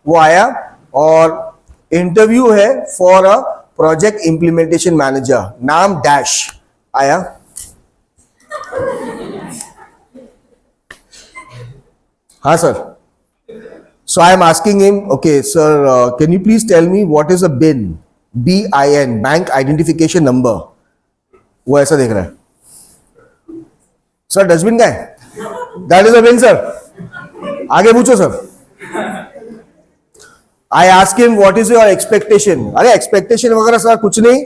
वो आया और interview है for a project implementation manager. नाम डैश आया. हाँ sir. So I am asking him, okay, sir, can you please tell me what is a BIN? BIN, Bank Identification Number. वो ऐसा देख रहा है. सर डस्टबिन का है? That is a bin, sir. आगे पूछो sir. I ask him what is your expectation? अरे expectation वगैरह सर कुछ नहीं.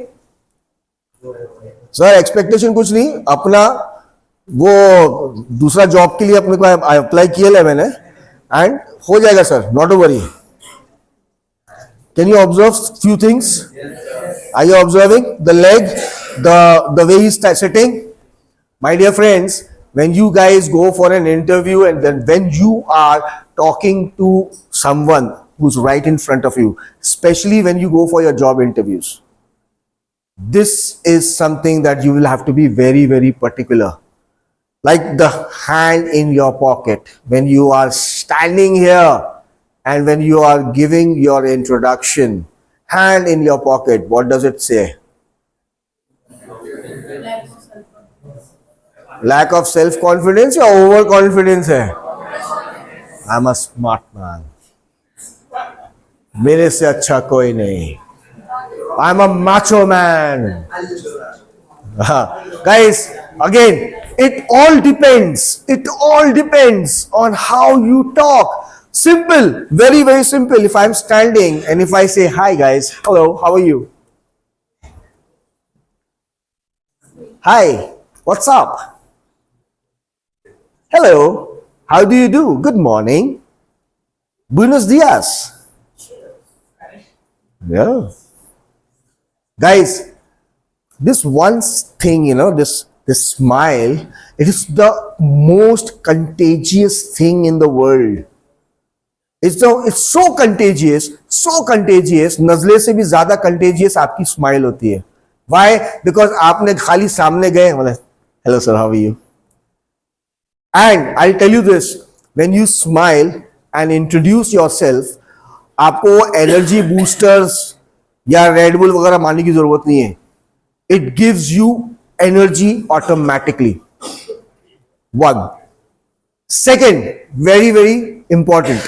सर expectation कुछ नहीं. अपना वो दूसरा जॉब के लिए अपने को अप्लाई किया है मैंने एंड हो जाएगा sir. Not a worry. Can you observe few things? Are you observing the leg, the way he's sitting? My dear friends, when you guys go for an interview and then when you are talking to someone who's right in front of you, especially when you go for your job interviews, this is something that you will have to be very, very particular. Like the hand in your pocket when you are standing here and when you are giving your introduction, hand in your pocket, what does it say? Lack of self-confidence or overconfidence है? I'm a smart man. मेरे से अच्छा कोई नहीं. I'm a macho man. Guys, Again, it all depends. It all depends on how you talk. Simple, very, very simple. If I'm standing and if I say, hi guys, hello, how are you? Hi, what's up? Hello, how do you do? Good morning. Buenos dias. Yeah. Guys, this one thing, this smile, it is the most contagious thing in the world. It's so contagious, नजले से भी ज्यादा contagious आपकी smile होती है. Why? Because आपने खाली सामने गए, मतलब, hello sir, how are you? And I'll tell you this, when you smile and introduce yourself, आपको energy boosters या Red Bull वगैरह मानने की जरूरत नहीं है. It gives you energy automatically. One. Second, very, very important.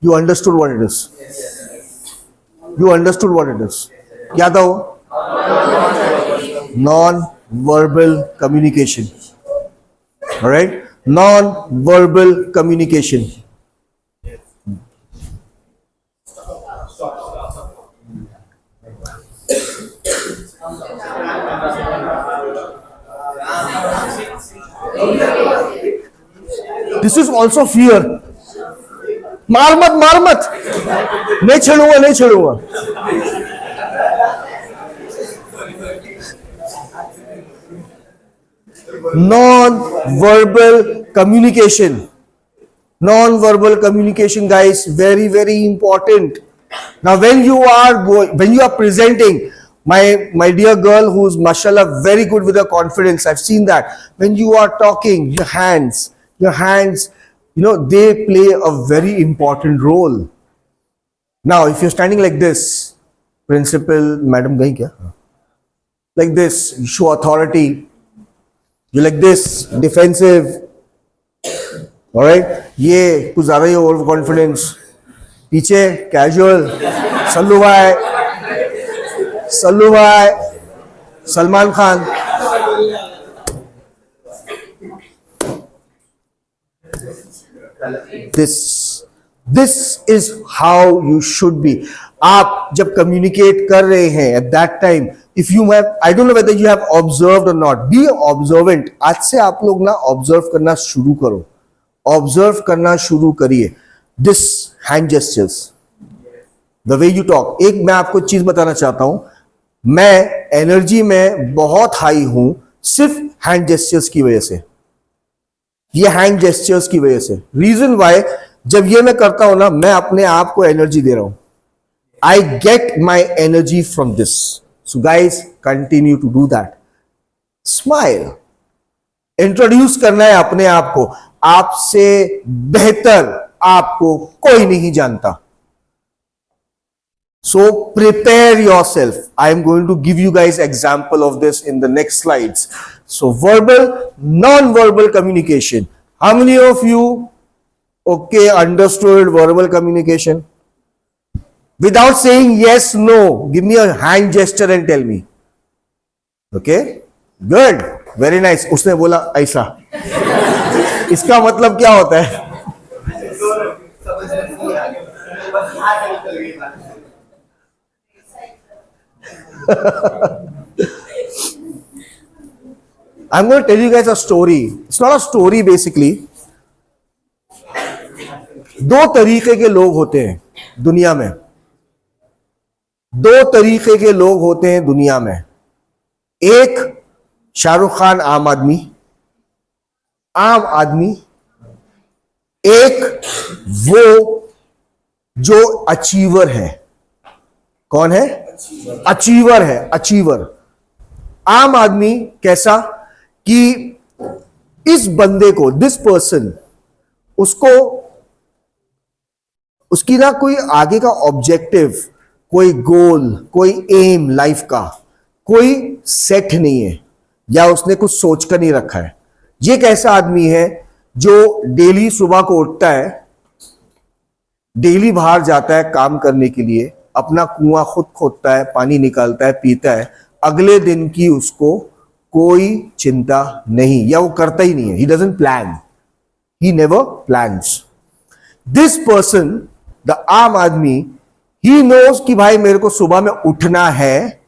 You understood what it is. You understood what it is. क्या था वो? Non-verbal communication. All right? Non-verbal communication. This is also fear. मार मत नहीं छेड़ूंगा. Non-verbal communication. Non-verbal communication, guys, very, very important. Now, when you are presenting, my dear girl, who's mashallah very good with her confidence, I've seen that. When you are talking, your hands, they play a very important role. Now, if you're standing like this, principal, madam, gayi kya? Like this, you show authority. You're like this, defensive. All right? Ye, kuch zyada hi overconfidence. Piche, casual. Sallu bhai, Salman Khan. This is how you should be. आप जब communicate कर रहे हैं at that time, if you have, I don't know whether you have observed or not, be observant. आज से आप लोग ना observe करना शुरू करो. Observe करना शुरू करिए. This hand gestures, the way you talk. एक मैं आपको चीज बताना चाहता हूं. मैं एनर्जी में बहुत हाई हूं सिर्फ हैंड जेस्चर्स की वजह से. ये हैंड जेस्चर्स की वजह से. रीजन वाई, जब ये मैं करता हूं ना, मैं अपने आप को एनर्जी दे रहा हूं. I get my energy from this. So guys, continue to do that. Smile. Introduce करना है अपने आप को. आपसे बेहतर आपको कोई नहीं जानता. So prepare yourself. I am going to give you guys example of this in the next slides. So verbal, non-verbal communication. How many of you understood verbal communication? Without saying yes, no, give me a hand gesture and tell me. Okay? Good. Very nice. उसने बोला ऐसा. इसका मतलब क्या होता है? I'm going to tell you guys a story. It's not a story basically. दो तरीके के लोग होते हैं दुनिया में, दो तरीके के लोग होते हैं दुनिया में। एक शाहरुख खान आम आदमी, एक वो जो अचीवर है। कौन है? अचीवर है, अचीवर। आम आदमी कैसा कि इस बंदे को, दिस पर्सन, उसको उसकी ना कोई आगे का ऑब्जेक्टिव, कोई गोल, कोई एम लाइफ का कोई सेट नहीं है, या उसने कुछ सोच कर नहीं रखा है। ये कैसा आदमी है जो डेली सुबह को उठता है, डेली बाहर जाता है काम करने के लिए, अपना कुआं खुद खोदता है, पानी निकालता है, पीता है, अगले दिन की उसको कोई चिंता नहीं, या वो करता ही नहीं है। He doesn't plan, he never plans. This person, the आम आदमी, ही नोज कि भाई मेरे को सुबह में उठना है,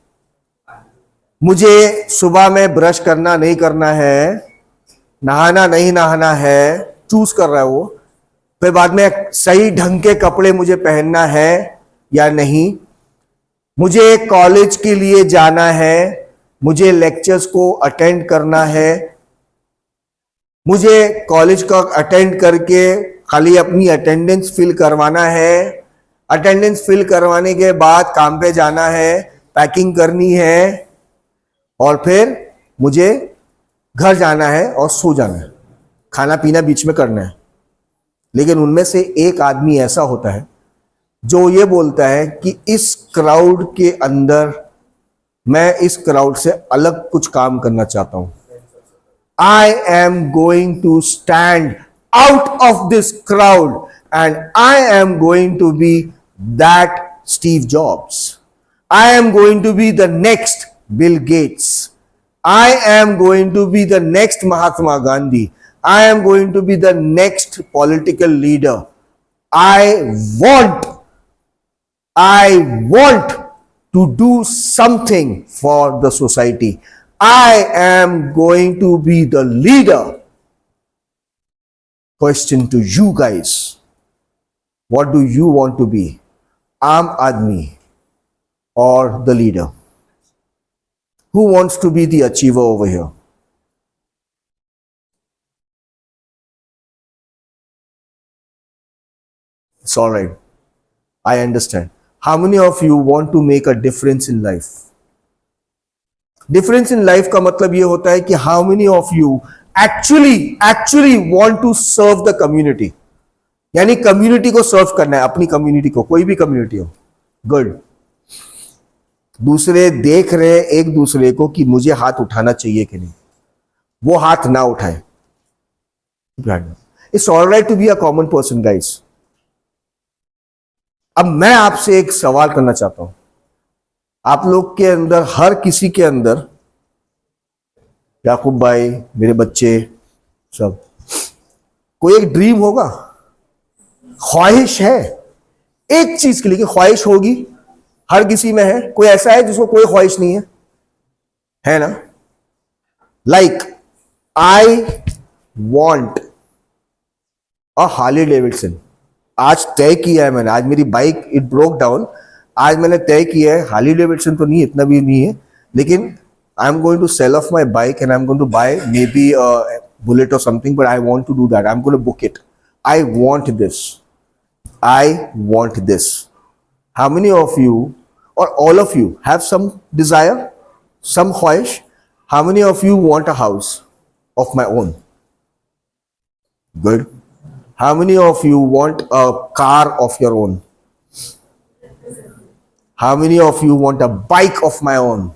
मुझे सुबह में ब्रश करना नहीं करना है, नहाना नहीं नहाना है, चूज कर रहा है वो। फिर बाद में सही ढंग के कपड़े मुझे पहनना है या नहीं, मुझे कॉलेज के लिए जाना है, मुझे लेक्चर्स को अटेंड करना है, मुझे कॉलेज का अटेंड करके खाली अपनी अटेंडेंस फिल करवाना है, अटेंडेंस फिल करवाने के बाद काम पे जाना है, पैकिंग करनी है, और फिर मुझे घर जाना है और सो जाना है, खाना पीना बीच में करना है। लेकिन उनमें से एक आदमी ऐसा होता है जो ये बोलता है कि इस क्राउड के अंदर मैं इस क्राउड से अलग कुछ काम करना चाहता हूं। I am going to stand out of this crowd and I am going to be that Steve Jobs. I am going to be the next Bill Gates. I am going to be the next Mahatma Gandhi. I am going to be the next political leader. I want to do something for the society. I am going to be the leader. Question to you guys. What do you want to be? Aam Aadmi or the leader? Who wants to be the achiever over here? It's all right. I understand. How many of you want to make a difference in life? Difference in life का मतलब ये होता है कि how many of you actually want to serve the community? यानी community को सर्व करना है, अपनी कम्युनिटी को, कोई भी कम्युनिटी हो। गुड। दूसरे देख रहे हैं एक दूसरे को कि मुझे हाथ उठाना चाहिए कि नहीं, वो हाथ ना उठाए। It's alright to be a common person guys. अब मैं आपसे एक सवाल करना चाहता हूं। आप लोग के अंदर, हर किसी के अंदर, याकूब भाई, मेरे बच्चे सब, कोई एक ड्रीम होगा, ख्वाहिश है एक चीज के लिए, कि ख्वाहिश होगी, हर किसी में है। कोई ऐसा है जिसको कोई ख्वाहिश नहीं है ना? Like I want a Harley Davidson. आज तय किया है मैंने, आज मेरी बाइक इट ब्रोक डाउन, आज मैंने तय किया है, हार्ली डेविडसन तो नहीं, इतना भी नहीं है, लेकिन I am going to sell off my bike and I am going to buy maybe bullet और something, but I want to do that. I am going to book it. I want this, I want this. How many of you or all of you have some desire, some khwahish? How many of you want a house of my own? Good. How many of you want a car of your own? How many of you want a bike of my own?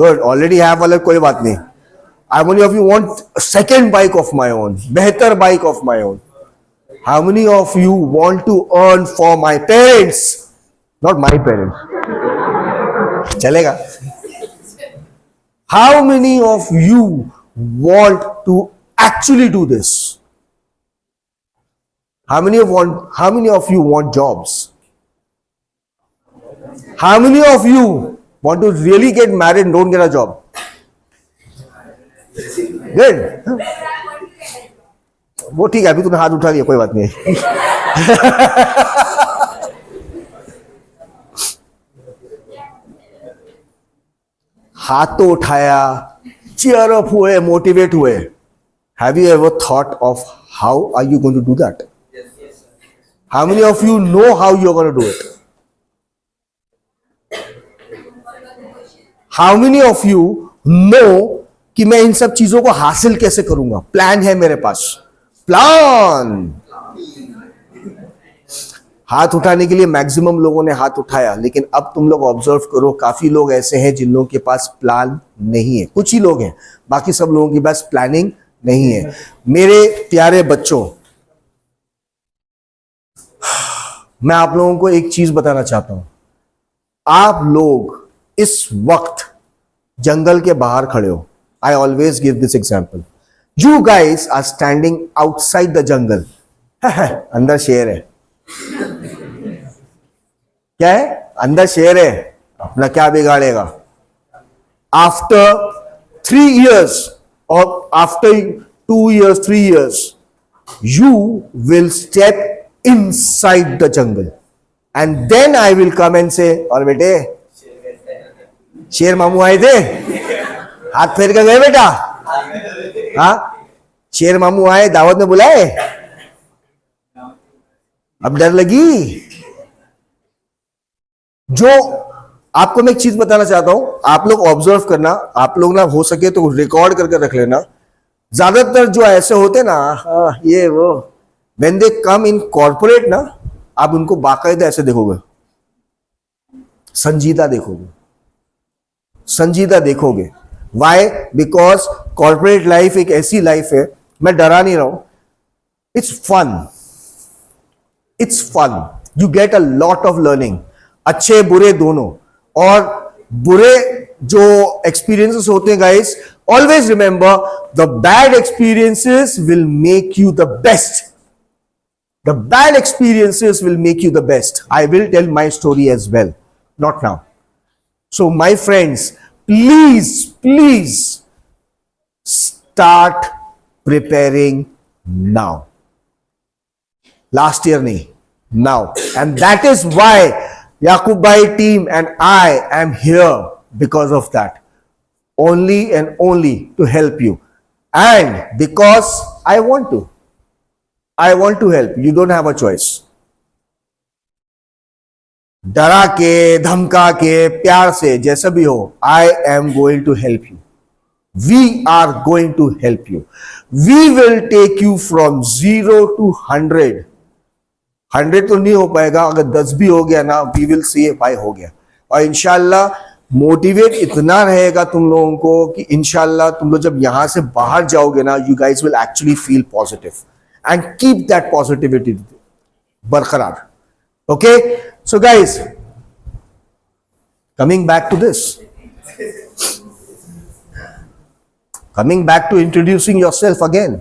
Good. Already have वाला कोई बात नहीं. How many of you want a second bike of my own? बेहतर bike of my own. How many of you want to earn for my parents? Not my parents. चलेगा? How many of you want to actually do this? How many of you want jobs? How many of you want to really get married and don't get a job? Good. वो ठीक है, अभी तूने हाथ उठा लिया, कोई बात नहीं। हाथ तो उठाया, cheer up हुए, मोटिवेट हुए. Have you ever thought of how are you going to do that? How many of you know how you're going to do it? How many of you know कि मैं इन सब चीजों को हासिल कैसे करूंगा? प्लान है मेरे पास, प्लान. हाथ उठाने के लिए मैक्सिमम लोगों ने हाथ उठाया, लेकिन अब तुम लोग ऑब्जर्व करो, काफी लोग ऐसे हैं जिन लोगों के पास प्लान नहीं है. कुछ ही लोग हैं, बाकी सब लोगों के पास प्लानिंग नहीं है. मेरे प्यारे बच्चों, मैं आप लोगों को एक चीज बताना चाहता हूं. आप लोग इस वक्त जंगल के बाहर खड़े हो. I always give this example. You guys are standing outside the jungle. अंदर शेर है. क्या है? अंदर शेर है, अपना क्या बिगाड़ेगा? After 3 years or after 2 years, 3 years, you will step inside the jungle, and then I will come and say, और बेटे शेर मामू आए थे, हाथ फेर कर गए बेटा. हाँ, शेर मामू आए, दावत में बुलाए, अब डर लगी. जो आपको मैं एक चीज बताना चाहता हूं, आप लोग ऑब्जर्व करना, आप लोग ना हो सके तो रिकॉर्ड करके रख लेना. ज्यादातर जो ऐसे होते ना, ये वो, when they come in corporate ना, आप उनको बाकायदा ऐसे देखोगे, संजीदा देखोगे, संजीदा देखोगे. वाई? बिकॉज कॉर्पोरेट लाइफ एक ऐसी लाइफ है, मैं डरा नहीं रहा हूं, it's fun. It's fun. You get a lot of learning, अच्छे बुरे दोनों. और बुरे जो एक्सपीरियंसेस होते हैं guys, always remember the bad experiences will make you the best. The bad experiences will make you the best. I will tell my story as well, not now. So my friends, please start preparing now. Last year nahi, now. And that is why Yaqub Bhai team and I am here, because of that. Only and only to help you. And because I want to. I want to help. You don't have a choice. डरा के, धमका के, प्यार से, जैसा भी हो, I am going to help you. We are going to help you. We will take you from 0 to 100. 100 तो नहीं हो पाएगा, अगर 10 भी हो गया ना, वी विल सी भाई हो गया. और इंशाल्लाह मोटिवेट इतना रहेगा तुम लोगों को कि इंशाल्लाह तुम लोग जब यहां से बाहर जाओगे ना, you guys will actually feel positive and keep that positivity बरकरार. Okay, so guys, coming back to this, coming back to introducing yourself again.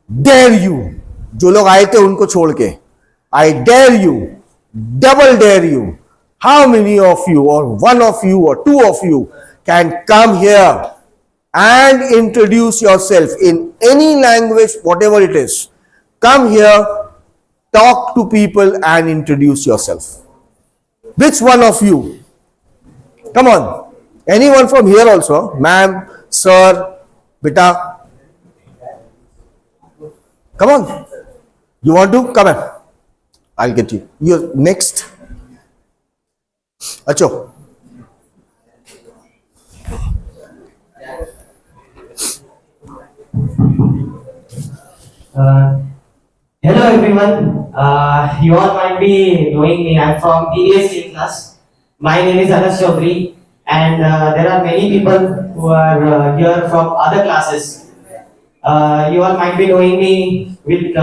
Dare you, जो लोग आए थे उनको छोड़ के, I dare you, double dare you. How many of you, or one of you, or 2 of you can come here and introduce yourself in any language, whatever it is? Come here. Talk to people and introduce yourself. Which one of you? Come on. Anyone from here also? Ma'am, sir, beta. Come on. You want to? Come on. I'll get you. You're next. Acho. Hello everyone, you all might be knowing me. I'm from PDSA class. My name is Anas Chaudhary, and there are many people who are here from other classes. You all might be knowing me with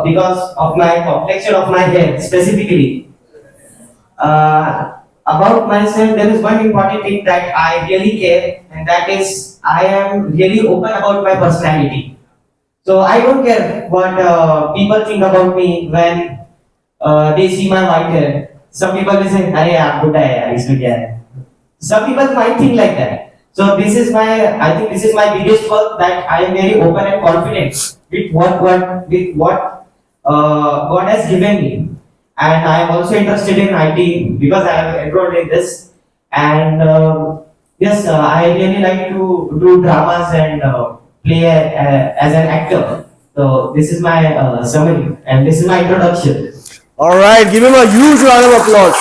because of my complexion of my hair specifically. About myself, there is one important thing that I really care, and that is I am really open about my personality. So I don't care what people think about me when they see my white hair. Some people will say, "Arey, aap buta hai yaar, isme kya hai?" Some people might think like that. So this is my, I think this is my biggest work, that I am very open and confident with what God has given me, and I am also interested in IT because I am enrolled in this. And yes, I really like to do dramas and play as an actor. So this is my summary and this is my introduction. All right, give him a huge round of applause.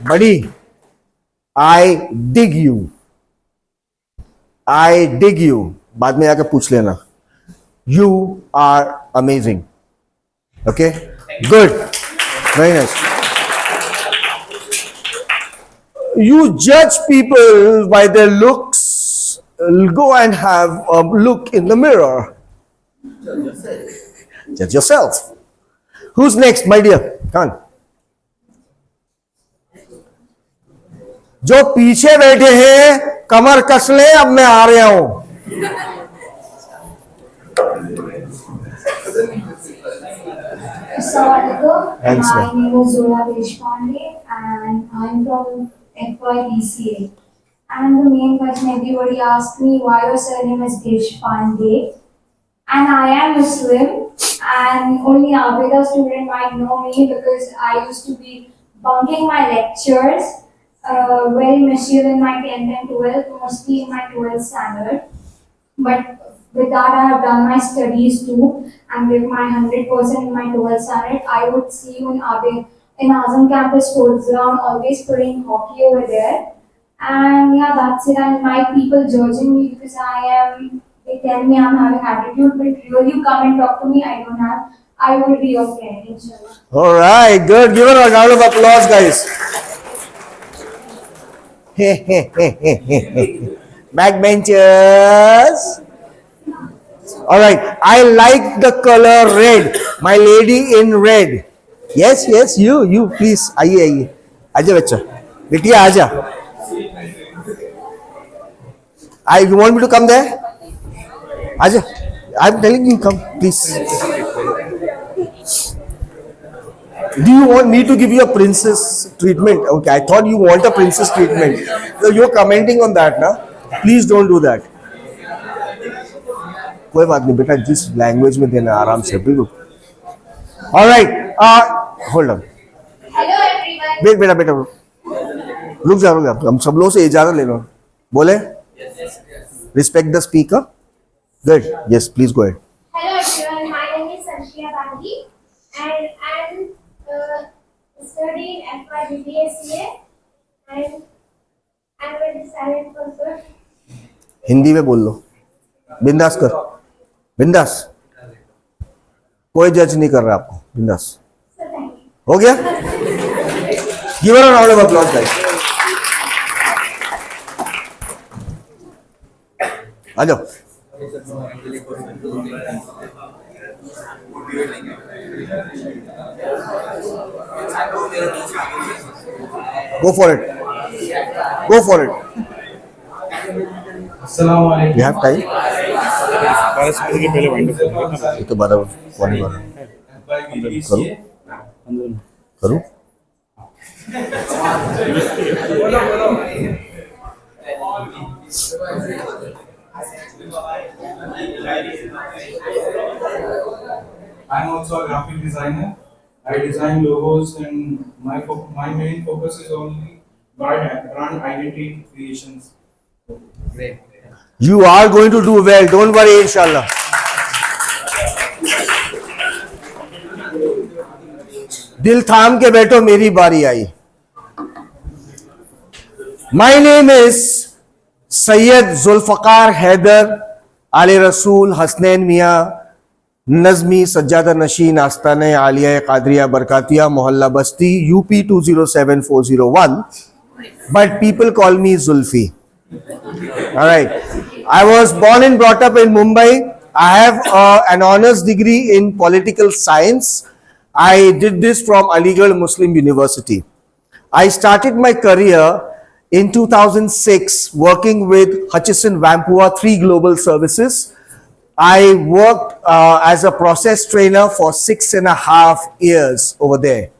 Buddy, I dig you. I dig you. बाद में आके पूछ लेना. You are amazing. Okay? Good. Very nice. You judge people by their looks. Go and have a look in the mirror. Judge yourself. Who's next, my dear? Come on. जो पीछे बैठे हैं कमर कस ले, अब मैं आ रहा हूं. Assalamualaikum. Thanks, My ma'am. name is Zoya Deshpande and I'm from FYDCA. And the main question everybody asked me why your surname is Deshpande. And I am Muslim and only Abida student might know me because I used to be bunking my lectures, very mischief in my 10th and 12th, mostly in my 12th standard. But with that, I have done my studies too and give my 100% in my 12th standard. I would see you in Azam campus sports ground, always playing hockey over there. And yeah, that's it. And my people judging me because they tell me I'm having attitude, but really come and talk to me, I don't have. I would be okay, inshallah. All right, good. Give her a round of applause, guys. Backbenchers. All right, I like the color red. My lady in red. Yes, yes, you, please. आइए, आजा बच्चा. बिटिया आजा. You want me to come there? Aja. I'm telling you, come, please. Do you want me to give you a princess treatment? Okay, I thought you want a princess treatment. So you're commenting on that, na? Please don't do that. कोई बात नहीं बेटा, जिस language में देना आराम से बिल्कुल. All right, hold on. Hello everyone. Wait, बेटा, रुक जा. हम सब लोगों से इजाजत ले लो. बोले? Respect the speaker. Good. Yes, please go ahead. Hello everyone, my name is Sanshia Bandi and I'm studying FYBBSCA and I'm very silent person. Hindi में बोल लो. बिंदास कर. बिंदास. कोई जज नहीं कर रहा आपको. बिंदास. So thank you. हो गया? Give her a round of applause, guys. आ जाओ. Go for it. Go for it. Assalamualaikum. You have time? ये तो 12 करो. I'm also a graphic designer. I design logos and my main focus is only brand identity creations. Great. You are going to do well. Don't worry, inshallah. दिल थाम के बैठो, मेरी बारी आई. My name is Sayyid Zulfaqar Haider Ali Rasool Hasnain Mian Nazmi Sajjada Nashin Astane Aliya Qadriya Barkatiya Mohalla Basti UP 207401, but people call me Zulfi. All right. I was born and brought up in Mumbai. I have an honors degree in political science. I did this from Aligarh Muslim University. I started my career in 2006 working with Hutchison Whampoa 3 Global Services. I worked as a process trainer for 6.5 years over there.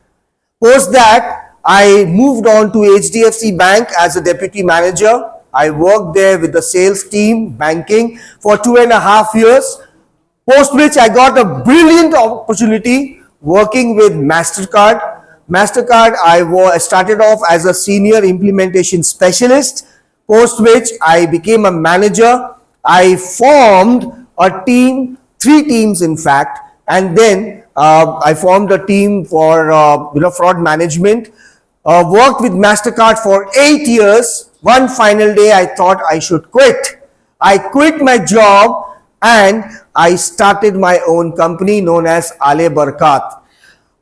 Post that, I moved on to HDFC Bank as a deputy manager. I worked there with the sales team, banking for 2.5 years. Post which I got a brilliant opportunity working with MasterCard. MasterCard, I started off as a senior implementation specialist. Post which I became a manager. I formed a team, 3 teams in fact, and then I formed a team for fraud management. Worked with MasterCard for 8 years. One final day I thought I should quit. I quit my job and I started my own company known as Ale Barkat.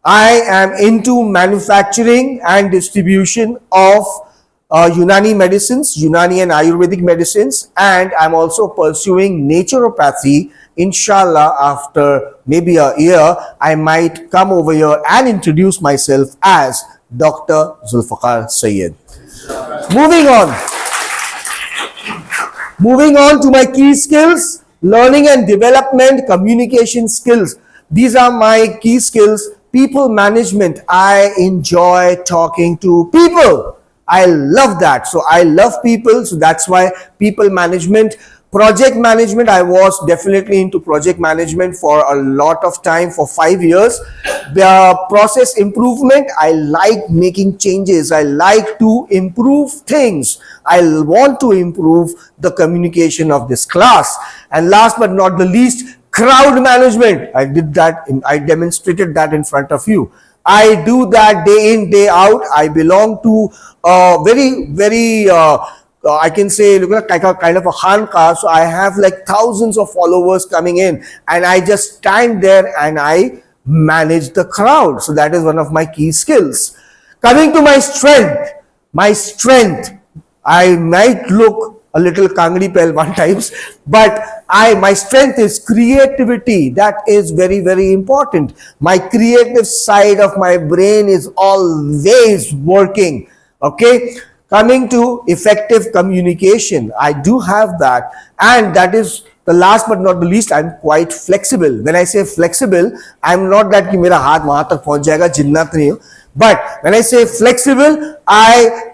I am into manufacturing and distribution of Unani medicines, Unani and Ayurvedic medicines, and I'm also pursuing naturopathy. Inshallah, after maybe a year, I might come over here and introduce myself as Dr. Zulfikar Syed. Moving on to my key skills, learning and development, communication skills. These are my key skills. People management. I enjoy talking to people. I love that. So I love people. So that's why people management. Project management, I was definitely into project management for a lot of time, for 5 years. The process improvement, I like making changes. I like to improve things. I want to improve the communication of this class. And last but not the least, crowd management. I did that. I demonstrated that in front of you. I do that day in, day out. I belong to very I can say like a kind of a khanqa. So I have like thousands of followers coming in, and I just stand there and I manage the crowd. So that is one of my key skills. Coming to my strength, I might look a little kangri pelwan times, but my strength is creativity. That is very, very important. My creative side of my brain is always working. Okay. Coming to effective communication, I do have that, and that is the last but not the least. I'm quite flexible. When I say flexible, I'm not that ki mera haath wahan tak pahunch jayega, jinnat nahi hu. But when I say flexible, I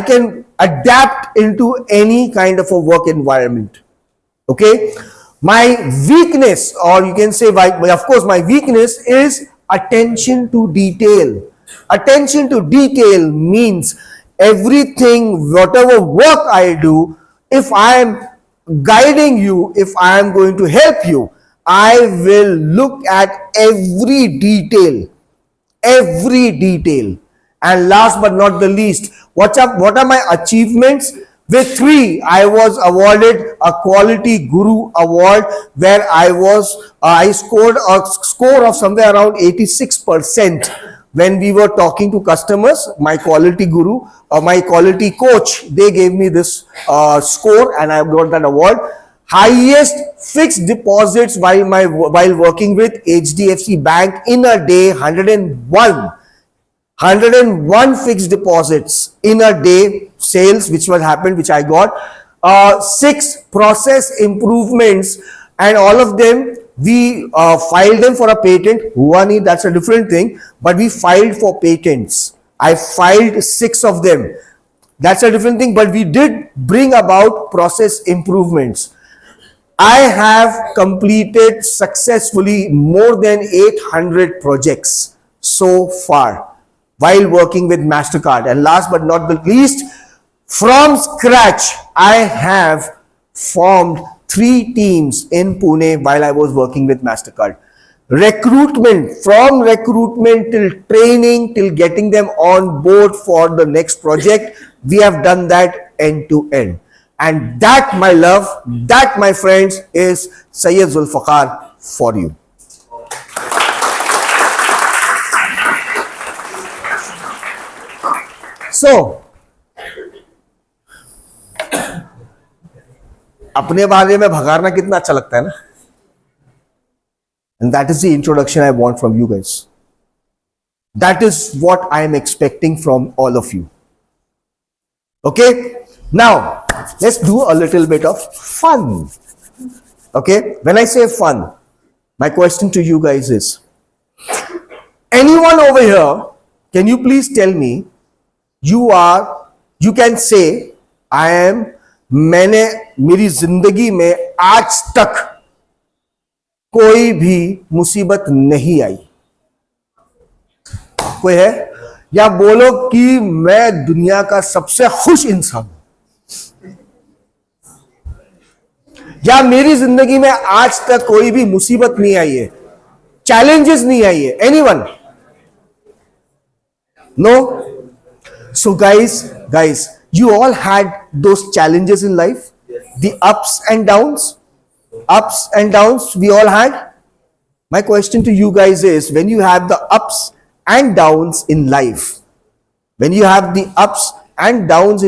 can adapt into any kind of a work environment. Okay, my weakness, or you can say, of course, my weakness is attention to detail. Attention to detail means everything, whatever work I do, if I am guiding you, if I am going to help you, I will look at every detail. And last but not the least, what are my achievements? With 3, I was awarded a Quality Guru Award, where I scored a score of somewhere around 86%. When we were talking to customers, my quality guru, my quality coach, they gave me this score, and I got that award. Highest fixed deposits while working with HDFC Bank in a day, 101 fixed deposits in a day, sales which I got. 6 process improvements, and all of them we filed them for a patent. One, that's a different thing, but we filed for patents. I filed 6 of them. That's a different thing, but we did bring about process improvements. I have completed successfully more than 800 projects so far while working with MasterCard. And last but not the least, from scratch, I have formed 3 teams in Pune while I was working with MasterCard. Recruitment, from recruitment till training, till getting them on board for the next project, we have done that end to end. And that, my love, that, my friends, is Syed Zulfikar for you. So, अपने बारे में भगाना कितना अच्छा लगता है ना? And that is the introduction I want from you guys. That is what I am expecting from all of you. Okay? Now, let's do a little bit of fun. Okay? When I say fun, my question to you guys is, anyone over here Can you please tell me, you can say, I am, मैंने मेरी जिंदगी में आज तक कोई भी मुसीबत नहीं आई. कोई है? या बोलो कि मैं दुनिया का सबसे खुश इंसान हूं. या मेरी जिंदगी में आज तक कोई भी मुसीबत नहीं आई है, challenges नहीं आई है. Anyone? No? So guys, you all had those challenges in life, the ups and downs we all had. My question to you guys is, when you have the ups and downs in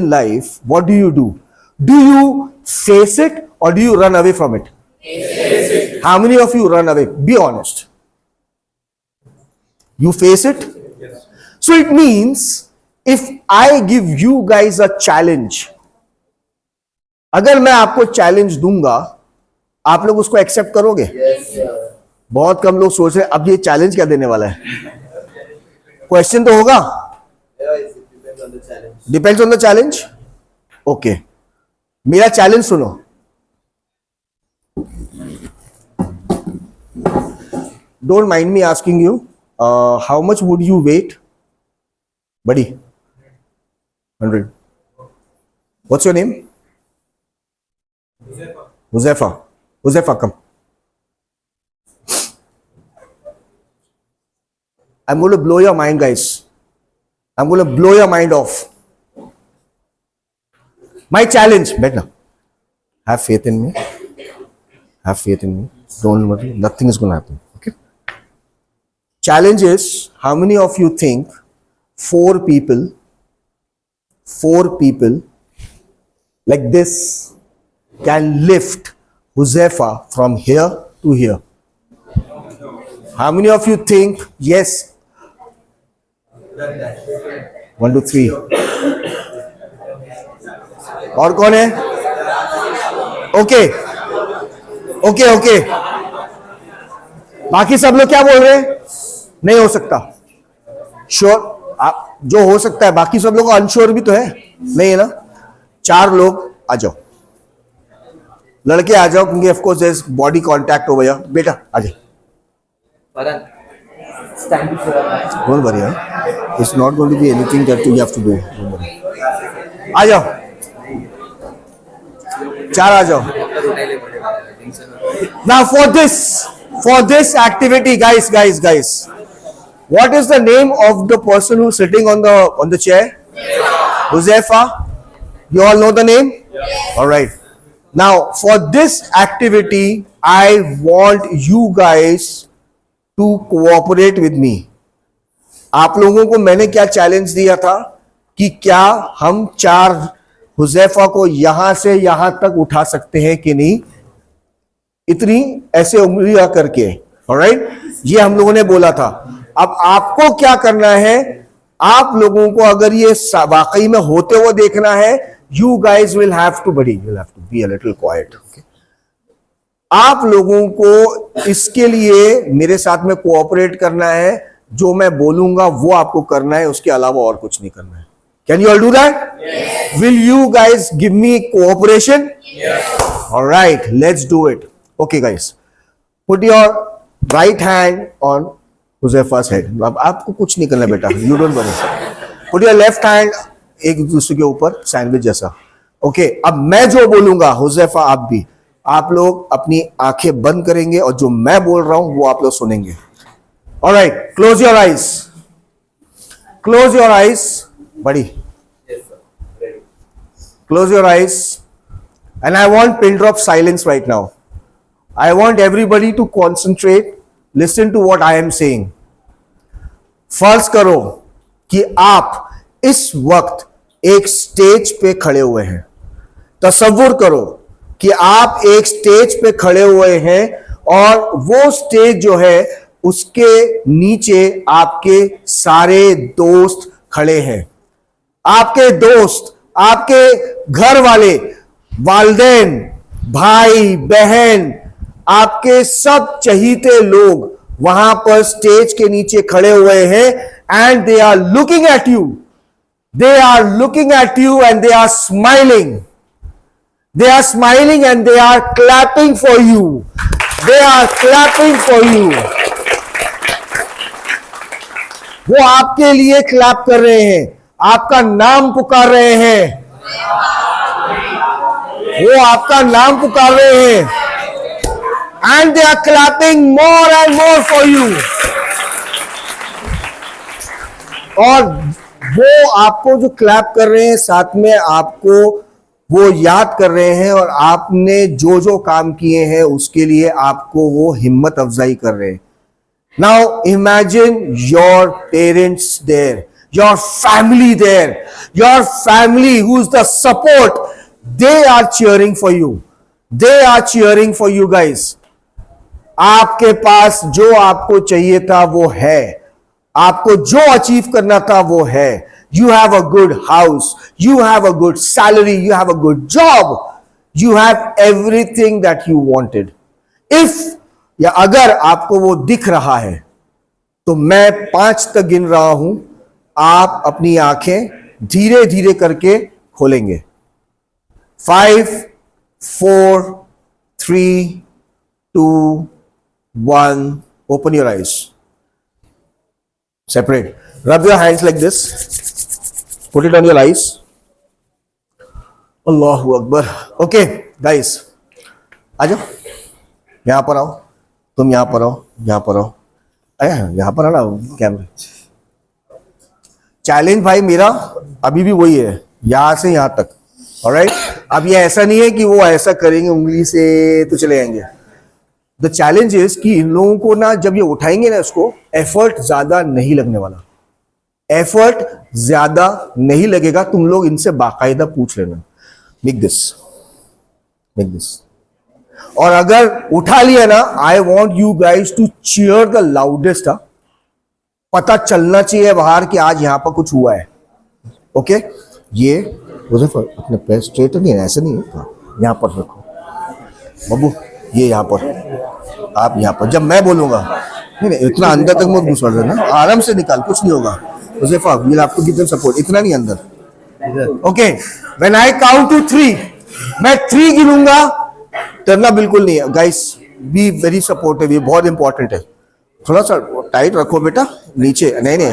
life, what do you do? Do you face it or do you run away from it? Face it. How many of you run away? Be honest. You face it? Yes. So it means, if I give you guys a challenge, अगर मैं आपको challenge दूंगा, आप लोग उसको accept करोगे? Yes, बहुत कम लोग सोच रहे अब ये चैलेंज क्या देने वाला है. क्वेश्चन तो होगा. Depends on the challenge. Okay, मेरा चैलेंज सुनो. Don't mind me asking you, how much would you weight, buddy? 100. What's your name? Huzaifa, come. I'm going to blow your mind, guys. I'm going to blow your mind off. My challenge, better. Have faith in me. Don't worry, nothing is going to happen. Okay? Challenge is, how many of you think 4 people like this can lift Huzaifa from here to here? How many of you think yes? 1 2 3. और कौन है? Okay, बाकी सब लोग क्या बोल रहे हैं? नहीं हो सकता. श्योर? आप जो हो सकता है, बाकी सब लोग अनश्योर भी तो है, नहीं है ना? 4 लोग आ जाओ, लड़के आ जाओ, क्योंकि of course there is body contact हो गया. बेटा आ जाओ. Don't worry, it's not going to be anything that you have to do. Don't worry. आ जाओ, 4 आ जाओ. Now for this activity, guys, what is the name of the person who's sitting on the chair? Huzaifa. You all know the name? Yes. All right. Now for this activity, I want you guys to cooperate with me. आप लोगों को मैंने क्या challenge दिया था कि क्या हम 4 हुजैफा को यहां से यहां तक उठा सकते हैं कि नहीं, इतनी ऐसे उंगलियां करके. ऑलराइट, ये हम लोगों ने बोला था. अब आपको क्या करना है, आप लोगों को अगर ये वाकई में होते हुए देखना है, you guys will have to be a little quiet. Okay? आप लोगों को इसके लिए मेरे साथ में कोऑपरेट करना है. जो मैं बोलूंगा वो आपको करना है, उसके अलावा और कुछ नहीं करना है. Can you all do that? Yes. Will you guys give me cooperation? Yes. All right, let's do it. Okay, guys, put your right hand on Huzaifa's head. अब आपको कुछ नहीं करना बेटा, you don't worry. Put your left hand एक दूसरे के ऊपर सैंडविच जैसा. ओके, अब मैं जो बोलूंगा, हुजैफा आप भी, आप लोग अपनी आंखें बंद करेंगे और जो मैं बोल रहा हूं वो आप लोग सुनेंगे. Alright, close your eyes. Close your eyes, बड़ी. Close your eyes, and I want pin drop silence right now. I want everybody to concentrate, listen to what I am saying. फर्ज करो कि आप इस वक्त एक स्टेज पे खड़े हुए हैं. तसव्वुर करो कि आप एक स्टेज पे खड़े हुए हैं और वो स्टेज जो है उसके नीचे आपके सारे दोस्त खड़े हैं. आपके दोस्त, आपके घर वाले, वालिदैन, भाई बहन, आपके सब चहीते लोग वहां पर स्टेज के नीचे खड़े हुए हैं. and they are looking at you. They are looking at you and they are smiling. They are smiling and they are clapping for you. They are clapping for you. वो आपके लिए क्लैप कर रहे हैं, आपका नाम पुकार रहे हैं, वो आपका नाम पुकार रहे हैं, and they are clapping more and more for you. और वो आपको जो क्लैप कर रहे हैं साथ में आपको वो याद कर रहे हैं और आपने जो जो काम किए हैं उसके लिए आपको वो हिम्मत अफजाई कर रहे हैं. Now imagine your parents there, your family there, your family who's the support. They are cheering for you. They are cheering for you guys. आपके पास जो आपको चाहिए था वो है, आपको जो अचीव करना था वो है. You have a good house, you have a good salary, you have a good job, you have everything that you wanted. If या अगर आपको वो दिख रहा है तो मैं 5 तक गिन रहा हूं, आप अपनी आंखें धीरे धीरे करके खोलेंगे. 5, 4, 3, 2, 1. Open your eyes. Separate. Rub your hands like this. Put it on your eyes. Allahu Akbar. Okay, guys. आ जाओ. यहां पर आओ. तुम यहां पर आओ. यहां पर आओ. अरे यहां पर आना कैमरा. चैलेंज भाई मेरा अभी भी वही है, यहां से यहां तक. ऑलराइट. अब ये ऐसा नहीं है कि वो ऐसा करेंगे उंगली से तो चले जाएंगे. द चैलेंज इज कि इन लोगों को ना जब ये उठाएंगे ना इसको, एफर्ट ज्यादा नहीं लगने वाला. एफर्ट ज्यादा नहीं लगेगा. तुम लोग इनसे बाकायदा पूछ लेना. Make this, make this. और अगर उठा लिया ना, I want you guys to cheer the loudest. पता चलना चाहिए बाहर कि आज यहां पर कुछ हुआ है. ओके. ये अपने पैर स्ट्रेट नहीं है, ऐसे नहीं है. यहां पर रखो बाबू, ये यहां पर, आप यहां पर. जब मैं बोलूंगा, नहीं इतना अंदर तक मत घुस देना, आराम से निकाल, कुछ नहीं होगा. Josefa, we'll have to give them support. इतना नहीं अंदर. Okay, when I count to 3, मैं 3 गिनूंगा. डरना बिल्कुल नहीं है. Guys, be very supportive. ये बहुत इंपॉर्टेंट है. थोड़ा सा टाइट रखो बेटा. नीचे नहीं,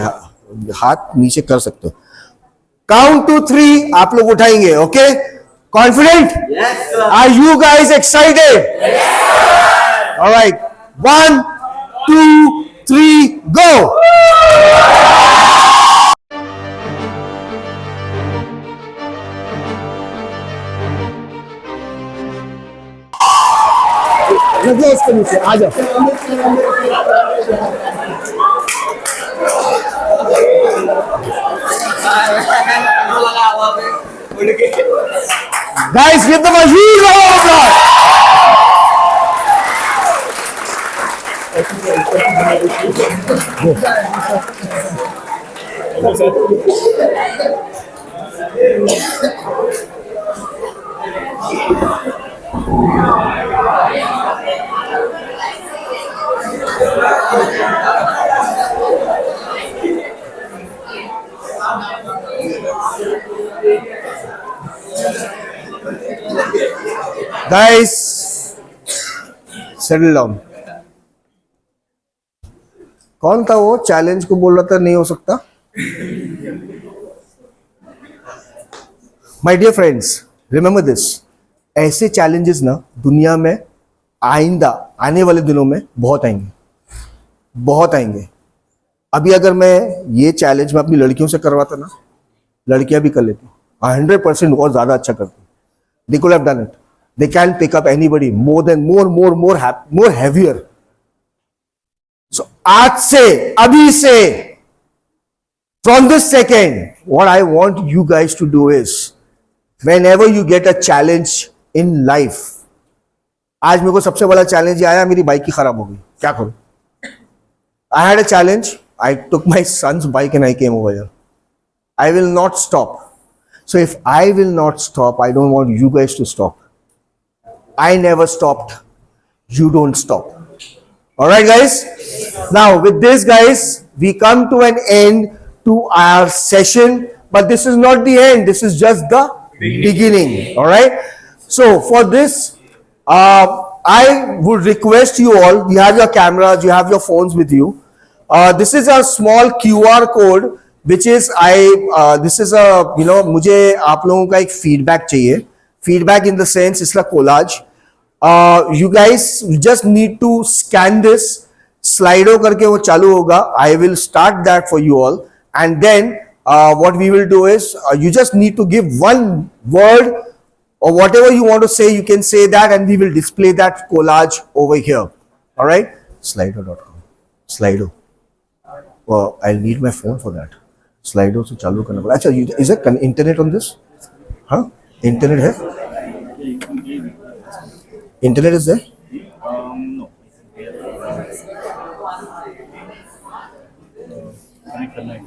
हाथ नीचे कर सकते हो. Count to 3, आप लोग उठाएंगे. Okay, confident? Yes, sir. Are you guys excited? Yes. All right, 1, 2, 3, go. इसके नीचे आ जाओ. Guys, give them a huge round of applause. Guys, settle down. कौन था वो चैलेंज को बोल रहा था नहीं हो सकता? My dear friends, remember this. ऐसे चैलेंजेस ना दुनिया में आइंदा आने वाले दिनों में बहुत आएंगे, बहुत आएंगे. अभी अगर मैं ये चैलेंज में अपनी लड़कियों से करवाता ना, लड़कियां भी कर लेती 100% और ज्यादा अच्छा करती. They could have done it. They can pick up anybody more heavier. So आज से, अभी से, from this second, what I want you guys to do is, whenever you get a challenge in life, आज मेरे को सबसे बड़ा challenge आया, मेरी बाइक की खराब हो गई, क्या करूं? I had a challenge. I took my son's bike and I came over here. I will not stop. So if I will not stop, I don't want you guys to stop. I never stopped. You don't stop. All right, guys. Now with this, guys, we come to an end to our session, but this is not the end. This is just the beginning. All right. So for this, I would request you all. You have your cameras, you have your phones with you. This is a small QR code, which is this is a मुझे आप लोगों का एक feedback चाहिए. Feedback in the sense it's like collage. You guys just need to scan this. Slido करके वो चालू होगा. I will start that for you all, and then what we will do is you just need to give one word or whatever you want to say. You can say that, and we will display that collage over here. All right, slido.com. Slido. Well, I'll need my phone for that. Slido से चालू करना पड़ा. अच्छा, is there internet on this? हाँ, internet है? Internet is there? No. Connect करना है.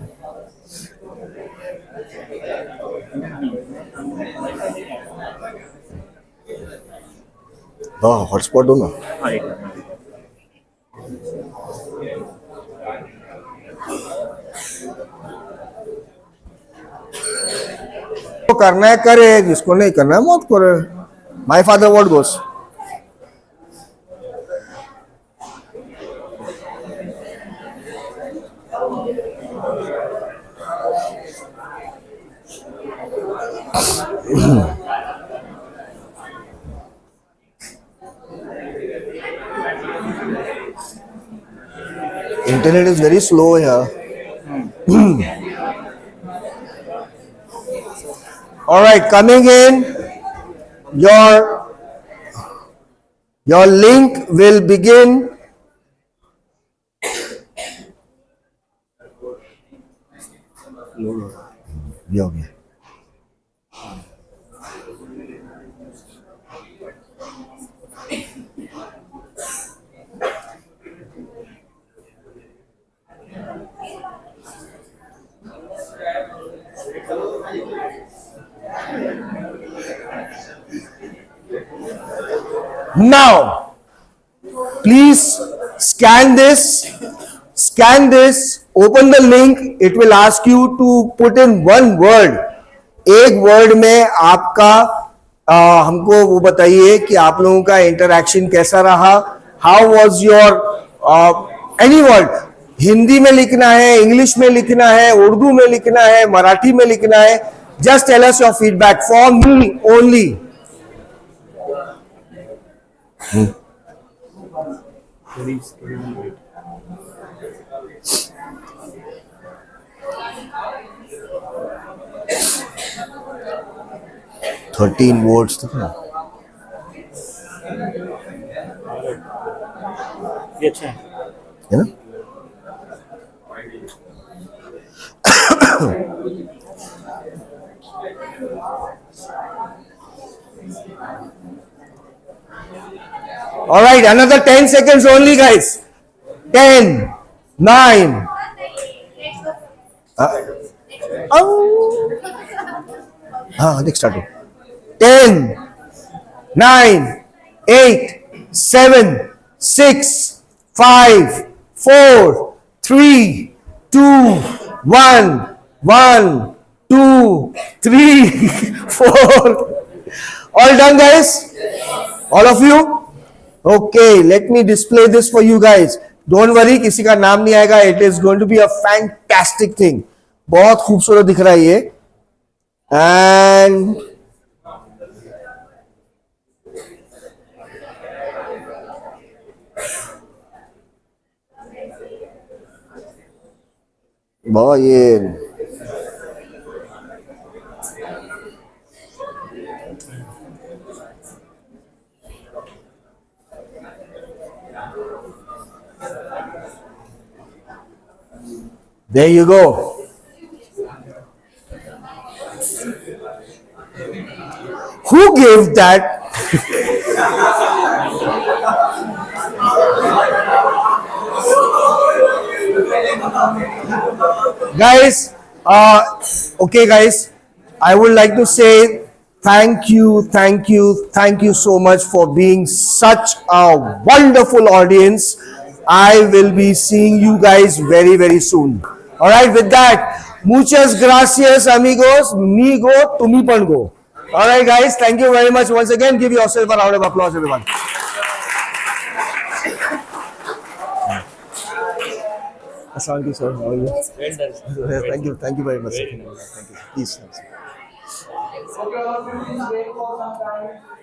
हाँ, hotspot दो ना. हाँ, एक मिनट. तो करना है करे, जिसको नहीं करना है मत करे. My father what goes? Internet is very slow here. All right, coming in, your link will begin. Yeah, okay. Now, please scan this, open the link. It will ask you to put in one word. एक word में आपका हमको वो बताइए कि आप लोगों का interaction कैसा रहा. How was your any word? Hindi में लिखना है, इंग्लिश में लिखना है, उर्दू में लिखना है, मराठी में लिखना है. Just tell us your feedback for me only. 13 words तो ये अच्छा है. है ना? All right, another 10 seconds only, guys. 10, 9. Next start. 10, 9, 8, 7, 6, 5, 4, 3, 2, 1, 1, 2, 3, 4. All done, guys? All of you? Okay, let me display this for you guys. Don't worry, किसी का नाम नहीं आएगा. It is going to be a fantastic thing. बहुत खूबसूरत दिख रहा है ये. And बहुत ये there you go. Who gave that? Guys, okay guys, I would like to say thank you so much for being such a wonderful audience. I will be seeing you guys very, very soon. All right, with that, muchas gracias, amigos. Me go, tumi pan go. All right, guys, thank you very much once again. Give yourself a round of applause, everyone. Assalamualaikum, sir. How are you? Thank you very much. Sir. Thank you. Please. Okay, all of you please wait for some time.